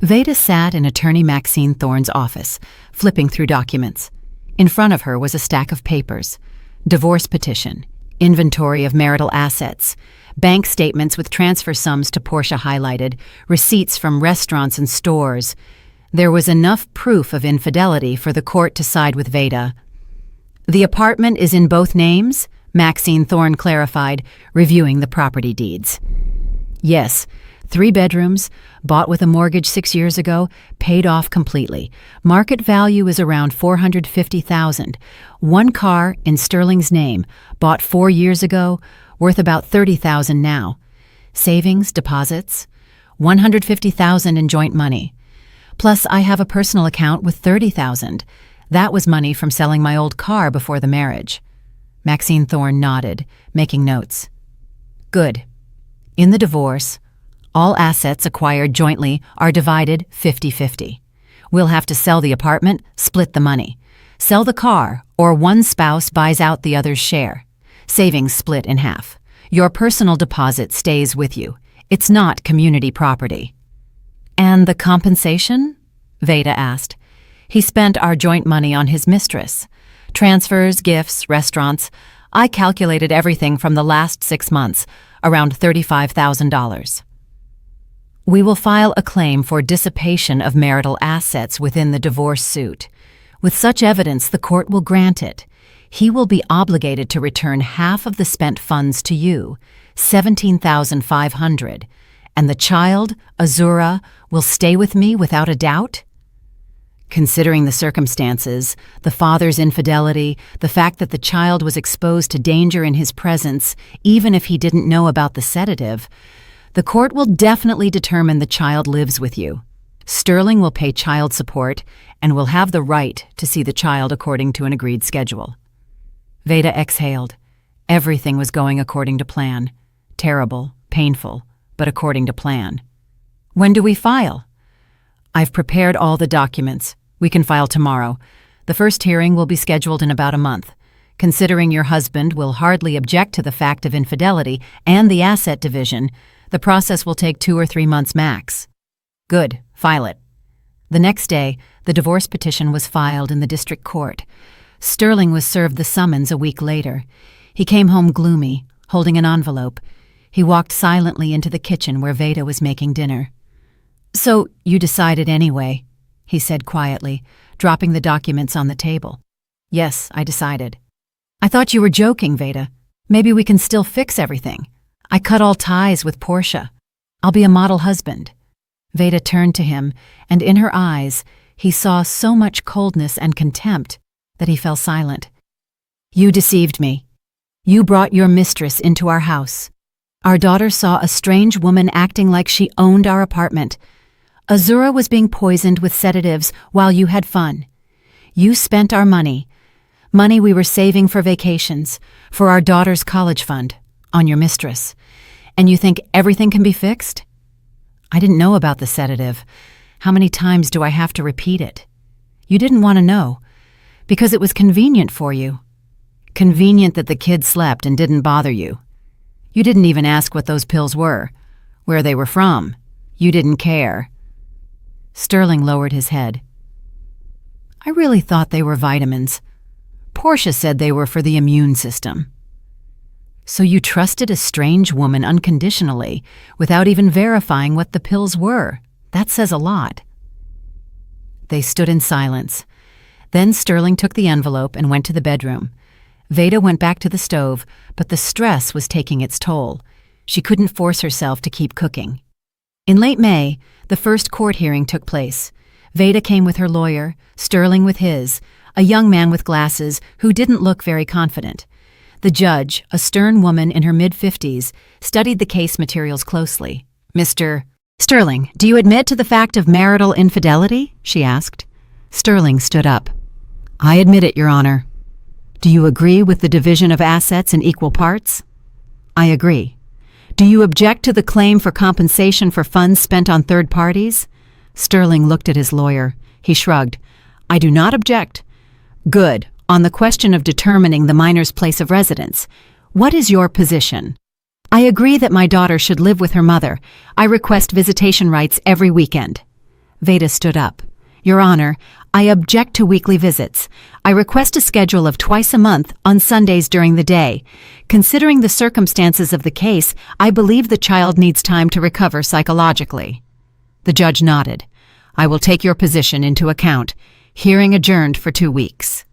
Veda sat in attorney Maxine Thorne's office, flipping through documents. In front of her was a stack of papers: divorce petition, inventory of marital assets, bank statements with transfer sums to Portia highlighted, receipts from restaurants and stores. There was enough proof of infidelity for the court to side with Veda. "The apartment is in both names?" Maxine Thorne clarified, reviewing the property deeds. "Yes, 3 bedrooms, bought with a mortgage 6 years ago, paid off completely. Market value is around $450,000. 1 car in Sterling's name, bought 4 years ago, worth about $30,000 now. Savings, deposits, $150,000 in joint money. Plus, I have a personal account with $30,000. That was money from selling my old car before the marriage." Maxine Thorne nodded, making notes. "Good. In the divorce, all assets acquired jointly are divided 50-50. We'll have to sell the apartment, split the money. Sell the car, or one spouse buys out the other's share. Savings split in half. Your personal deposit stays with you. It's not community property." "And the compensation?" Veda asked. "He spent our joint money on his mistress. Transfers, gifts, restaurants. I calculated everything from the last 6 months, around $35,000. "We will file a claim for dissipation of marital assets within the divorce suit. With such evidence, the court will grant it. He will be obligated to return half of the spent funds to you, $17,500, and the child, Azura, will stay with me without a doubt?" Considering the circumstances, the father's infidelity, the fact that the child was exposed to danger in his presence, even if he didn't know about the sedative, the court will definitely determine the child lives with you. Sterling will pay child support and will have the right to see the child according to an agreed schedule. Veda exhaled. Everything was going according to plan. Terrible, painful, but according to plan. "When do we file?" "I've prepared all the documents. We can file tomorrow. The first hearing will be scheduled in about a month. Considering your husband will hardly object to the fact of infidelity and the asset division, the process will take 2 or 3 months max." "Good. File it." The next day, the divorce petition was filed in the district court. Sterling was served the summons a week later. He came home gloomy, holding an envelope. He walked silently into the kitchen where Veda was making dinner. "So you decided anyway," he said quietly, dropping the documents on the table. "Yes, I decided." "I thought you were joking, Veda. Maybe we can still fix everything. I cut all ties with Portia. I'll be a model husband." Veda turned to him, and in her eyes, he saw so much coldness and contempt that he fell silent. "You deceived me. You brought your mistress into our house. Our daughter saw a strange woman acting like she owned our apartment. Azura was being poisoned with sedatives while you had fun. You spent our money we were saving for vacations, for our daughter's college fund, on your mistress. And you think everything can be fixed? I didn't know about the sedative. How many times do I have to repeat it? You didn't want to know, because it was convenient for you. Convenient that the kid slept and didn't bother you. You didn't even ask what those pills were, where they were from. You didn't care." Sterling lowered his head. "I really thought they were vitamins. Portia said they were for the immune system." "So you trusted a strange woman unconditionally, without even verifying what the pills were. That says a lot." They stood in silence. Then Sterling took the envelope and went to the bedroom. Veda went back to the stove, but the stress was taking its toll. She couldn't force herself to keep cooking. In late May, the first court hearing took place. Veda came with her lawyer, Sterling with his, a young man with glasses who didn't look very confident. The judge, a stern woman in her mid-50s, studied the case materials closely. "Mr. Sterling, do you admit to the fact of marital infidelity?" she asked. Sterling stood up. "I admit it, Your Honor." "Do you agree with the division of assets in equal parts?" "I agree." "Do you object to the claim for compensation for funds spent on third parties?" Sterling looked at his lawyer. He shrugged. "I do not object." "Good. On the question of determining the minor's place of residence, what is your position?" "I agree that my daughter should live with her mother. I request visitation rights every weekend." Veda stood up. "Your Honor, I object to weekly visits. I request a schedule of twice a month on Sundays during the day. Considering the circumstances of the case, I believe the child needs time to recover psychologically." The judge nodded. "I will take your position into account. Hearing adjourned for 2 weeks."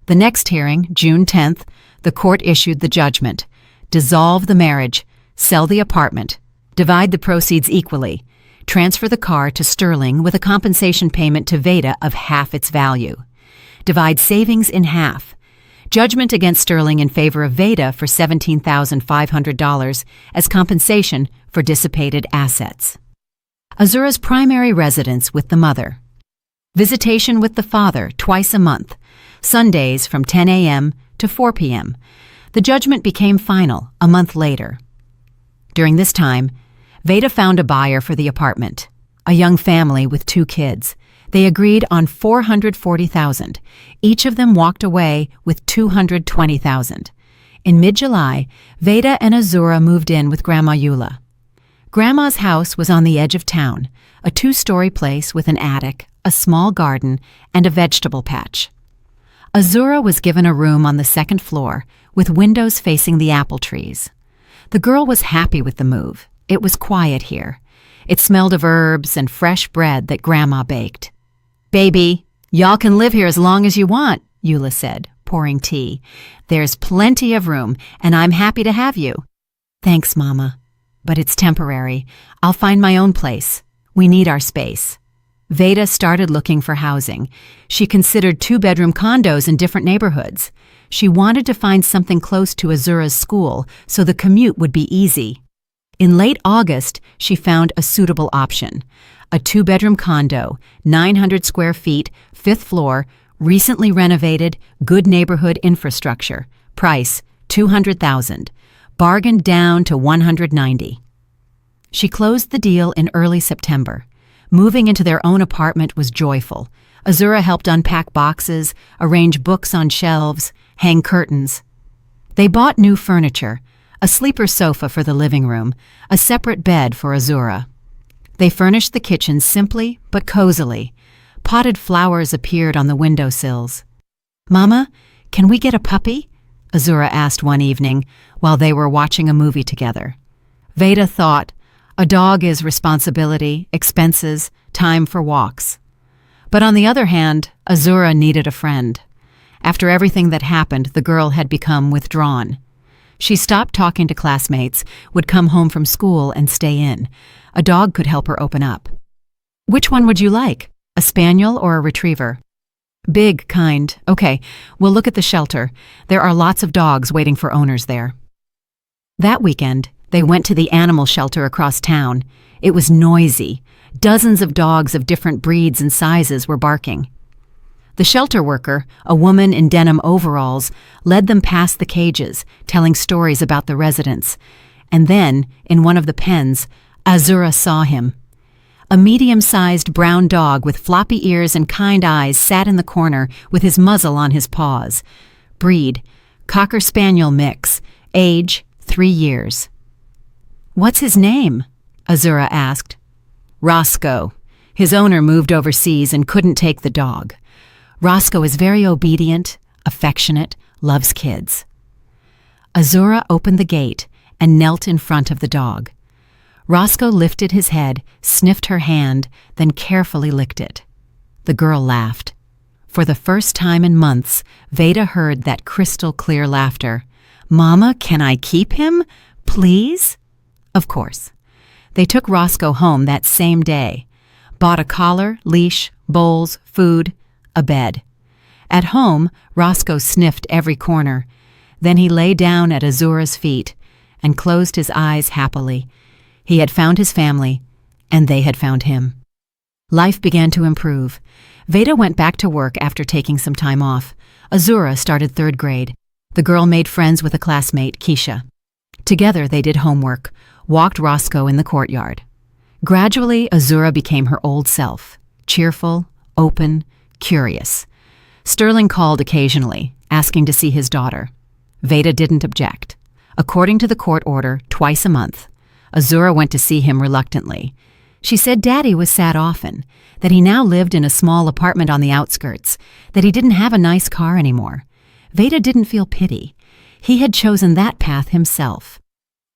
The next hearing, June 10th, the court issued the judgment. Dissolve the marriage, sell the apartment, divide the proceeds equally, transfer the car to Sterling with a compensation payment to Veda of half its value. Divide savings in half. Judgment against Sterling in favor of Veda for $17,500 as compensation for dissipated assets. Azura's primary residence with the mother. Visitation with the father twice a month, Sundays from 10 a.m. to 4 p.m. The judgment became final a month later. During this time, Veda found a buyer for the apartment, a young family with 2 kids. They agreed on $440,000. Each of them walked away with $220,000. In mid-July, Veda and Azura moved in with Grandma Eula. Grandma's house was on the edge of town, a 2-story place with an attic, a small garden, and a vegetable patch. Azura was given a room on the 2nd floor, with windows facing the apple trees. The girl was happy with the move. It was quiet here. It smelled of herbs and fresh bread that Grandma baked. "Baby, y'all can live here as long as you want," Eula said, pouring tea. "There's plenty of room, and I'm happy to have you." "Thanks, Mama. But it's temporary. I'll find my own place. We need our space." Veda started looking for housing. She considered 2-bedroom condos in different neighborhoods. She wanted to find something close to Azura's school so the commute would be easy. In late August, she found a suitable option. A 2-bedroom condo, 900 square feet, 5th floor, recently renovated, good neighborhood infrastructure. Price, $200,000. Bargained down to $190,000. She closed the deal in early September. Moving into their own apartment was joyful. Azura helped unpack boxes, arrange books on shelves, hang curtains. They bought new furniture, a sleeper sofa for the living room, a separate bed for Azura. They furnished the kitchen simply but cozily. Potted flowers appeared on the windowsills. "Mama, can we get a puppy?" Azura asked one evening while they were watching a movie together. Veda thought, a dog is responsibility, expenses, time for walks. But on the other hand, Azura needed a friend. After everything that happened, the girl had become withdrawn. She stopped talking to classmates, would come home from school and stay in. A dog could help her open up. "Which one would you like? A spaniel or a retriever?" "Big kind. Okay, we'll look at the shelter. There are lots of dogs waiting for owners there." That weekend, they went to the animal shelter across town. It was noisy. Dozens of dogs of different breeds and sizes were barking. The shelter worker, a woman in denim overalls, led them past the cages, telling stories about the residents. And then, in one of the pens, Azura saw him. A medium-sized brown dog with floppy ears and kind eyes sat in the corner with his muzzle on his paws. Breed, Cocker Spaniel mix. Age, 3 years. "What's his name?" Azura asked. "Roscoe. His owner moved overseas and couldn't take the dog. Roscoe is very obedient, affectionate, loves kids." Azura opened the gate and knelt in front of the dog. Roscoe lifted his head, sniffed her hand, then carefully licked it. The girl laughed. For the first time in months, Veda heard that crystal-clear laughter. "Mama, can I keep him? Please?" Of course. They took Roscoe home that same day. Bought a collar, leash, bowls, food, a bed. At home, Roscoe sniffed every corner. Then he lay down at Azura's feet and closed his eyes happily. He had found his family, and they had found him. Life began to improve. Veda went back to work after taking some time off. Azura started 3rd grade. The girl made friends with a classmate, Keisha. Together they did homework, walked Roscoe in the courtyard. Gradually, Azura became her old self, cheerful, open, curious. Sterling called occasionally, asking to see his daughter. Veda didn't object. According to the court order, twice a month. Azura went to see him reluctantly. She said Daddy was sad often, that he now lived in a small apartment on the outskirts, that he didn't have a nice car anymore. Veda didn't feel pity. He had chosen that path himself.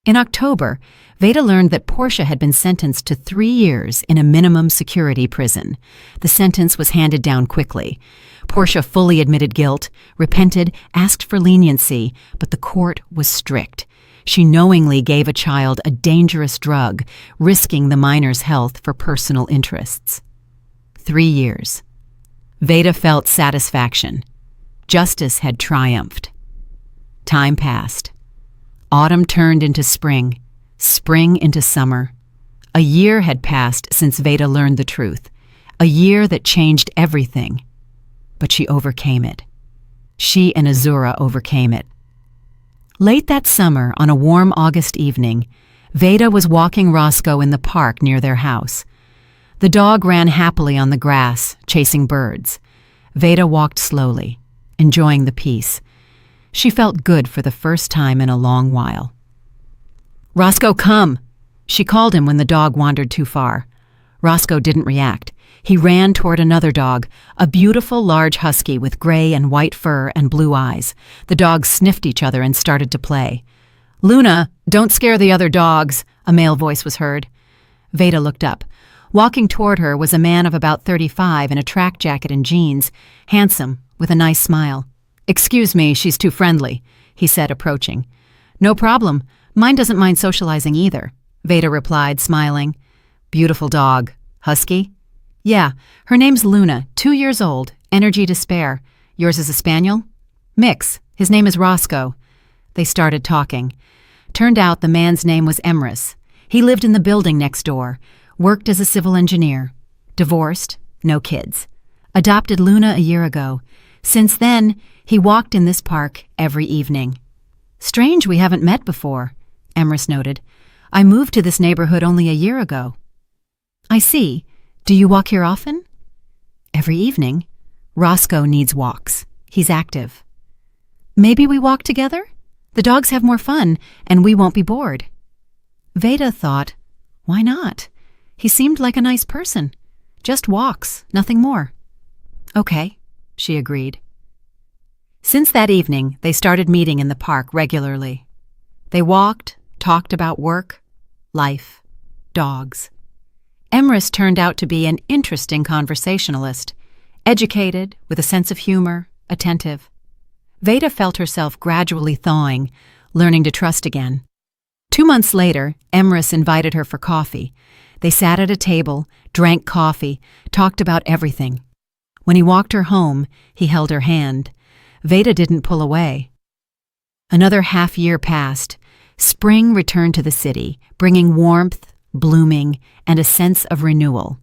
In October, Veda learned that Portia had been sentenced to 3 years in a minimum security prison. The sentence was handed down quickly. Portia fully admitted guilt, repented, asked for leniency, but the court was strict. She knowingly gave a child a dangerous drug, risking the minor's health for personal interests. 3 years. Veda felt satisfaction. Justice had triumphed. Time passed. Autumn turned into spring, spring into summer. A year had passed since Veda learned the truth, a year that changed everything. But she overcame it. She and Azura overcame it. Late that summer, on a warm August evening, Veda was walking Roscoe in the park near their house. The dog ran happily on the grass, chasing birds. Veda walked slowly, enjoying the peace. She felt good for the first time in a long while. "Roscoe, come!" She called him when the dog wandered too far. Roscoe didn't react. He ran toward another dog, a beautiful large husky with gray and white fur and blue eyes. The dogs sniffed each other and started to play. "Luna, don't scare the other dogs," a male voice was heard. Veda looked up. Walking toward her was a man of about 35 in a track jacket and jeans, handsome, with a nice smile. "Excuse me, she's too friendly," he said, approaching. "No problem. Mine doesn't mind socializing either," Veda replied, smiling. "Beautiful dog. Husky?" "Yeah, her name's Luna, 2 years old, energy to spare. Yours is a spaniel?" "Mix. His name is Roscoe." They started talking. Turned out the man's name was Emrys. He lived in the building next door, worked as a civil engineer. Divorced, no kids. Adopted Luna a year ago. Since then, he walked in this park every evening. "Strange we haven't met before," Emrys noted. "I moved to this neighborhood only a year ago." "I see. Do you walk here often?" "Every evening. Roscoe needs walks. He's active." "Maybe we walk together? The dogs have more fun, and we won't be bored." Veda thought, why not? He seemed like a nice person. Just walks, nothing more. "Okay," she agreed. Since that evening, they started meeting in the park regularly. They walked, talked about work, life, dogs. Emrys turned out to be an interesting conversationalist, educated, with a sense of humor, attentive. Veda felt herself gradually thawing, learning to trust again. 2 months later, Emrys invited her for coffee. They sat at a table, drank coffee, talked about everything. When he walked her home, he held her hand. Veda didn't pull away. Another half-year passed. Spring returned to the city, bringing warmth, blooming, and a sense of renewal.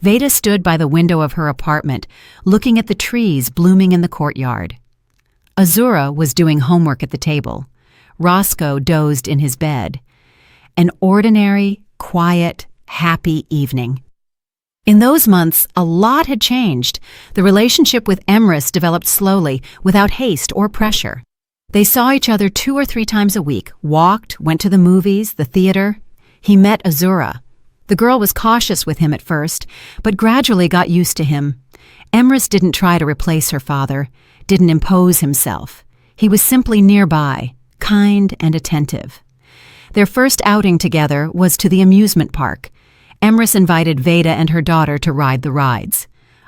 Veda stood by the window of her apartment, looking at the trees blooming in the courtyard. Azura was doing homework at the table. Roscoe dozed in his bed. An ordinary, quiet, happy evening. In those months, a lot had changed. The relationship with Emrys developed slowly, without haste or pressure. They saw each other 2 or 3 times a week, walked, went to the movies, the theater. He met Azura. The girl was cautious with him at first, but gradually got used to him. Emrys didn't try to replace her father, didn't impose himself. He was simply nearby, kind and attentive. Their first outing together was to the amusement park. Emrys invited Veda and her daughter to ride the rides.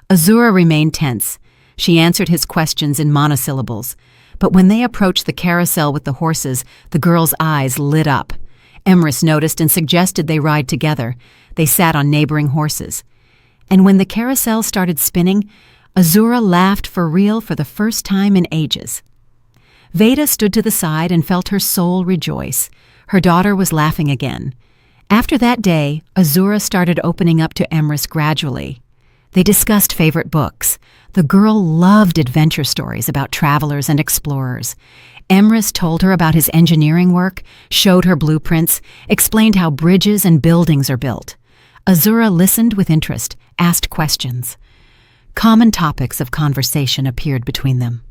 Azura remained tense. She answered his questions in monosyllables. But when they approached the carousel with the horses, the girl's eyes lit up. Emrys noticed and suggested they ride together. They sat on neighboring horses. And when the carousel started spinning, Azura laughed for real for the first time in ages. Veda stood to the side and felt her soul rejoice. Her daughter was laughing again. After that day, Azura started opening up to Emrys gradually. They discussed favorite books. The girl loved adventure stories about travelers and explorers. Emrys told her about his engineering work, showed her blueprints, explained how bridges and buildings are built. Azura listened with interest, asked questions. Common topics of conversation appeared between them.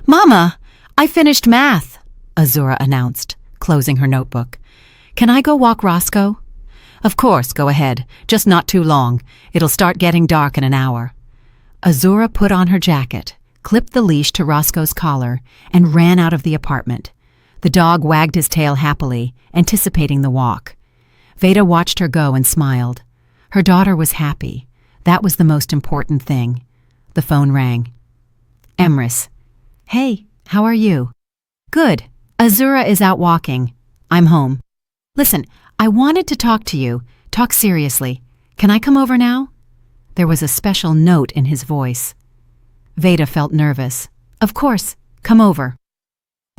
"Mama, I finished math," Azura announced, closing her notebook. "Can I go walk Roscoe?" "Of course, go ahead. Just not too long. It'll start getting dark in an hour." Azura put on her jacket, clipped the leash to Roscoe's collar, and ran out of the apartment. The dog wagged his tail happily, anticipating the walk. Veda watched her go and smiled. Her daughter was happy. That was the most important thing. The phone rang. Emrys. "Hey, how are you?" "Good. Azura is out walking. I'm home." "Listen, I wanted to talk to you. Talk seriously. Can I come over now?" There was a special note in his voice. Veda felt nervous. "Of course. Come over."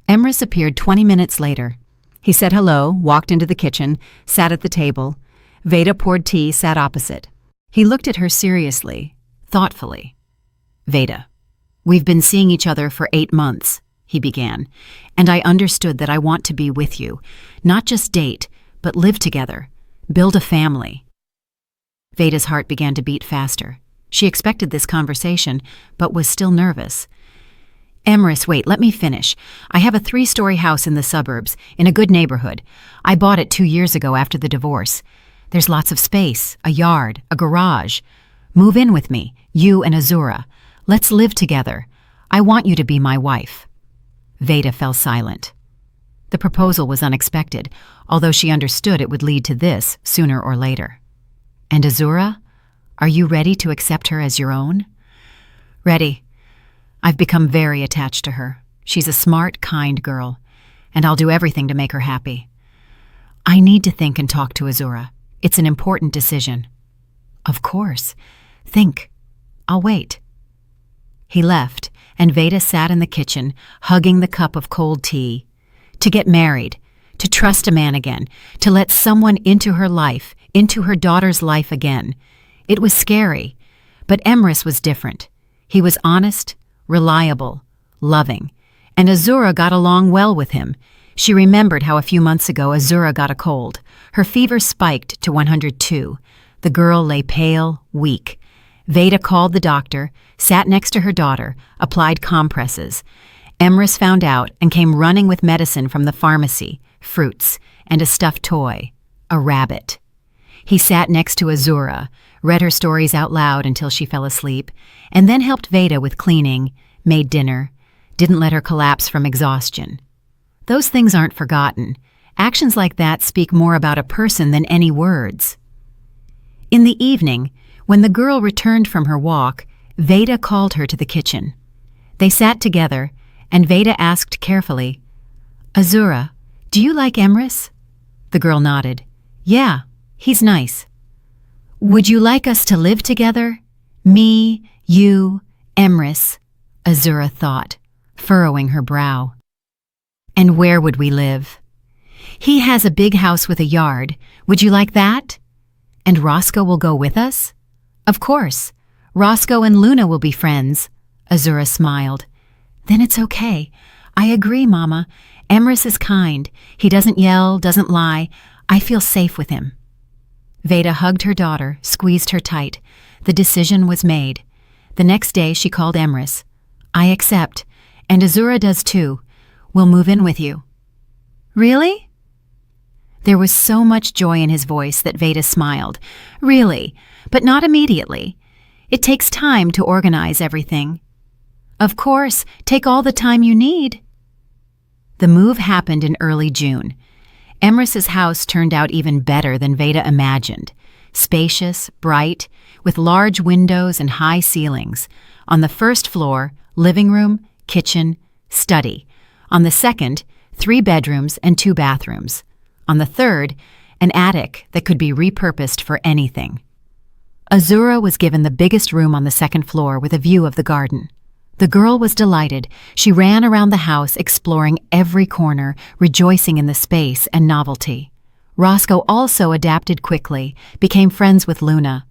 Emrys appeared 20 minutes later. He said hello, walked into the kitchen, sat at the table. Veda poured tea, sat opposite. He looked at her seriously, thoughtfully. "Veda, we've been seeing each other for 8 months, he began, "and I understood that I want to be with you, not just date, but live together, build a family." Veda's heart began to beat faster. She expected this conversation, but was still nervous. Emrys, wait, let me finish. I have a 3-story house in the suburbs, in a good neighborhood. I bought it 2 years ago after the divorce. There's lots of space, a yard, a garage. Move in with me, you and Azura. Let's live together. I want you to be my wife." Veda fell silent. The proposal was unexpected, although she understood it would lead to this sooner or later. "And Azura? Are you ready to accept her as your own?" "Ready. I've become very attached to her. She's a smart, kind girl, and I'll do everything to make her happy. I need to think and talk to Azura. It's an important decision." "Of course. Think. I'll wait." He left, and Veda sat in the kitchen, hugging the cup of cold tea. To get married, to trust a man again, to let someone into her life, into her daughter's life again. It was scary, but Emrys was different. He was honest, reliable, loving, and Azura got along well with him. She remembered how a few months ago Azura got a cold. Her fever spiked to 102. The girl lay pale, weak. Veda called the doctor, sat next to her daughter, applied compresses. Emrys found out and came running with medicine from the pharmacy, fruits, and a stuffed toy, a rabbit. He sat next to Azura, read her stories out loud until she fell asleep, and then helped Veda with cleaning, made dinner, didn't let her collapse from exhaustion. Those things aren't forgotten. Actions like that speak more about a person than any words. In the evening, when the girl returned from her walk, Veda called her to the kitchen. They sat together, and Veda asked carefully, "Azura, do you like Emrys?" The girl nodded. "Yeah, he's nice." "Would you like us to live together? Me, you, Emrys," Azura thought, furrowing her brow. "And where would we live?" "He has a big house with a yard. Would you like that?" "And Roscoe will go with us?" "Of course. Roscoe and Luna will be friends." Azura smiled. "Then it's okay. I agree, Mama. Emrys is kind. He doesn't yell, doesn't lie. I feel safe with him." Veda hugged her daughter, squeezed her tight. The decision was made. The next day she called Emrys. "I accept. And Azura does too. We'll move in with you." "Really?" There was so much joy in his voice that Veda smiled. "Really, but not immediately. It takes time to organize everything." "Of course, take all the time you need." The move happened in early June. Emrys's house turned out even better than Veda imagined. Spacious, bright, with large windows and high ceilings. On the first floor, living room, kitchen, study. On the second, 3 bedrooms and 2 bathrooms. On the third, an attic that could be repurposed for anything. Azura was given the biggest room on the second floor with a view of the garden. The girl was delighted. She ran around the house, exploring every corner, rejoicing in the space and novelty. Roscoe also adapted quickly, became friends with Luna.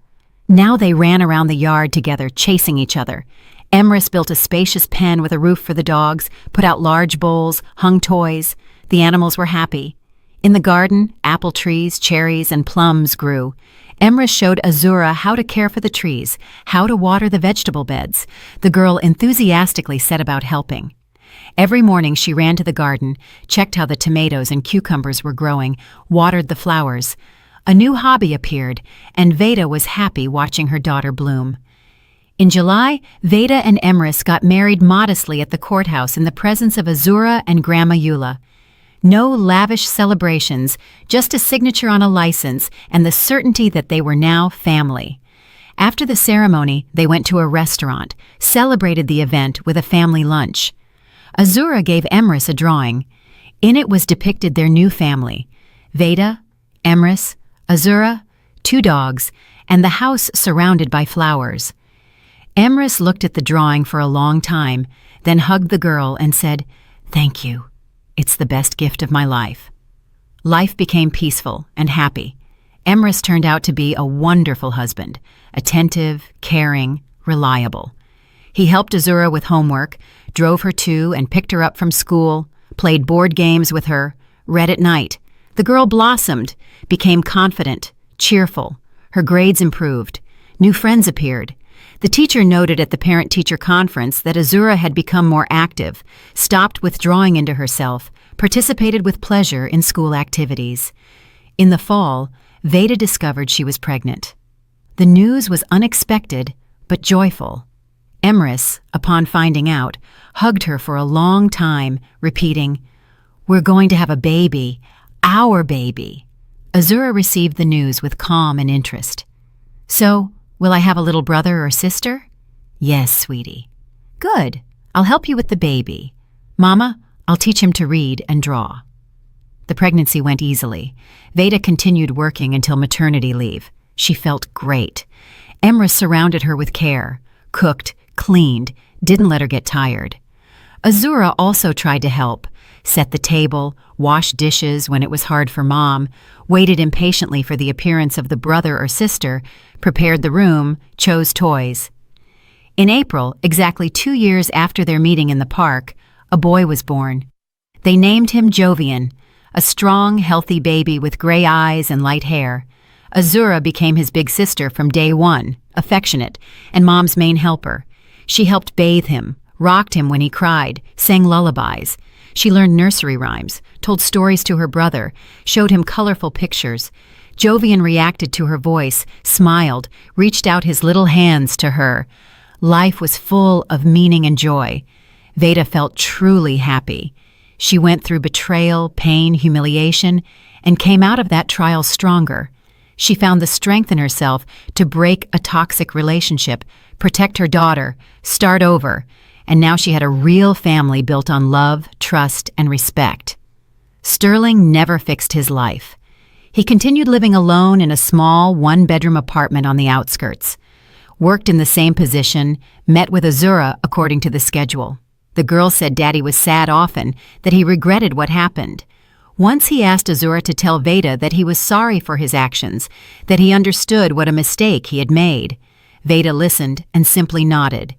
Now they ran around the yard together, chasing each other. Emrys built a spacious pen with a roof for the dogs, put out large bowls, hung toys. The animals were happy. In the garden, apple trees, cherries, and plums grew. Emrys showed Azura how to care for the trees, how to water the vegetable beds. The girl enthusiastically set about helping. Every morning she ran to the garden, checked how the tomatoes and cucumbers were growing, watered the flowers. A new hobby appeared, and Veda was happy watching her daughter bloom. In July, Veda and Emrys got married modestly at the courthouse in the presence of Azura and Grandma Eula. No lavish celebrations, just a signature on a license and the certainty that they were now family. After the ceremony, they went to a restaurant, celebrated the event with a family lunch. Azura gave Emrys a drawing. In it was depicted their new family: Veda, Emrys, Azura, 2 dogs, and the house surrounded by flowers. Emrys looked at the drawing for a long time, then hugged the girl and said, "Thank you. It's the best gift of my life." Life became peaceful and happy. Emrys turned out to be a wonderful husband, attentive, caring, reliable. He helped Azura with homework, drove her to and picked her up from school, played board games with her, read at night. The girl blossomed, became confident, cheerful. Her grades improved. New friends appeared. The teacher noted at the parent-teacher conference that Azura had become more active, stopped withdrawing into herself, participated with pleasure in school activities. In the fall, Veda discovered she was pregnant. The news was unexpected but joyful. Emrys, upon finding out, hugged her for a long time, repeating, "We're going to have a baby, our baby." Azura received the news with calm and interest. "So, will I have a little brother or sister?" "Yes, sweetie." "Good. I'll help you with the baby. Mama, I'll teach him to read and draw." The pregnancy went easily. Veda continued working until maternity leave. She felt great. Emrys surrounded her with care, cooked, cleaned, didn't let her get tired. Azura also tried to help, set the table, washed dishes when it was hard for Mom, waited impatiently for the appearance of the brother or sister, prepared the room, chose toys. In April, exactly 2 years after their meeting in the park, a boy was born. They named him Jovian, a strong, healthy baby with gray eyes and light hair. Azura became his big sister from day one, affectionate, and Mom's main helper. She helped bathe him, rocked him when he cried, sang lullabies. She learned nursery rhymes, told stories to her brother, showed him colorful pictures. Jovian reacted to her voice, smiled, reached out his little hands to her. Life was full of meaning and joy. Veda felt truly happy. She went through betrayal, pain, humiliation, and came out of that trial stronger. She found the strength in herself to break a toxic relationship, protect her daughter, start over, and now she had a real family built on love, trust, and respect. Sterling never fixed his life. He continued living alone in a small, one-bedroom apartment on the outskirts. Worked in the same position, met with Azura according to the schedule. The girl said Daddy was sad often, that he regretted what happened. Once he asked Azura to tell Veda that he was sorry for his actions, that he understood what a mistake he had made. Veda listened and simply nodded.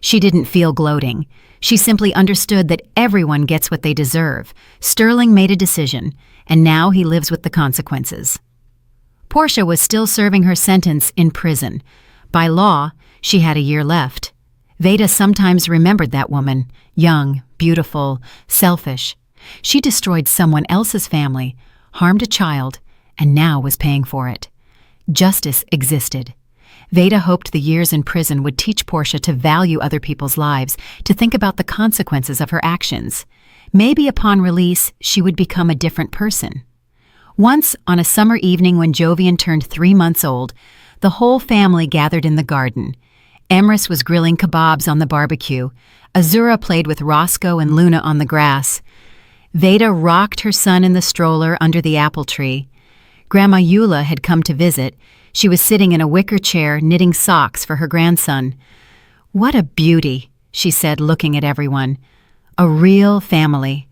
She didn't feel gloating. She simply understood that everyone gets what they deserve. Sterling made a decision, and now he lives with the consequences. Portia was still serving her sentence in prison. By law, she had a year left. Veda sometimes remembered that woman, young, beautiful, selfish. She destroyed someone else's family, harmed a child, and now was paying for it. Justice existed. Veda hoped the years in prison would teach Portia to value other people's lives, to think about the consequences of her actions. Maybe upon release, she would become a different person. Once, on a summer evening when Jovian turned 3 months old, the whole family gathered in the garden. Emrys was grilling kebabs on the barbecue. Azura played with Roscoe and Luna on the grass. Veda rocked her son in the stroller under the apple tree. Grandma Eula had come to visit. She was sitting in a wicker chair knitting socks for her grandson. "What a beauty," she said, looking at everyone. "A real family.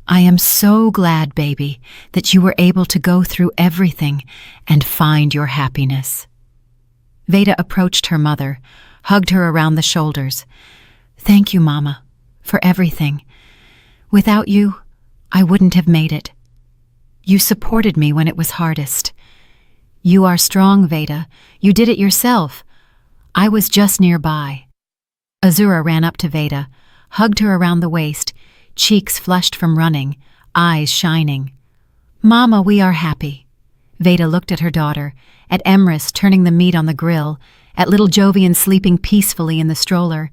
I am so glad, baby, that you were able to go through everything and find your happiness." Veda approached her mother, hugged her around the shoulders. "Thank you, Mama, for everything. Without you, I wouldn't have made it. You supported me when it was hardest. You are strong, Veda. You did it yourself. I was just nearby." Azura ran up to Veda, hugged her around the waist, cheeks flushed from running, eyes shining. "Mama, we are happy." Veda looked at her daughter, at Emrys turning the meat on the grill, at little Jovian sleeping peacefully in the stroller,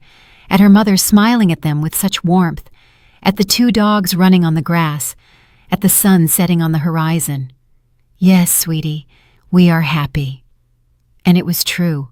at her mother smiling at them with such warmth, at the 2 dogs running on the grass, at the sun setting on the horizon. "Yes, sweetie, we are happy." And it was true.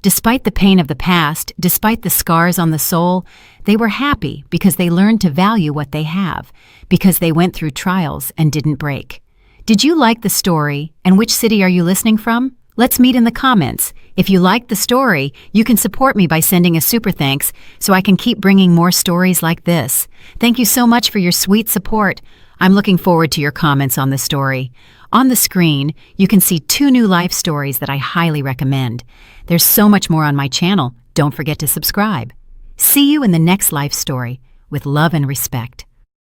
Despite the pain of the past, despite the scars on the soul, they were happy because they learned to value what they have, because they went through trials and didn't break. Did you like the story, and which city are you listening from? Let's meet in the comments. If you liked the story, you can support me by sending a super thanks so I can keep bringing more stories like this. Thank you so much for your sweet support. I'm looking forward to your comments on the story. On the screen, you can see 2 new life stories that I highly recommend. There's so much more on my channel. Don't forget to subscribe. See you in the next life story with love and respect.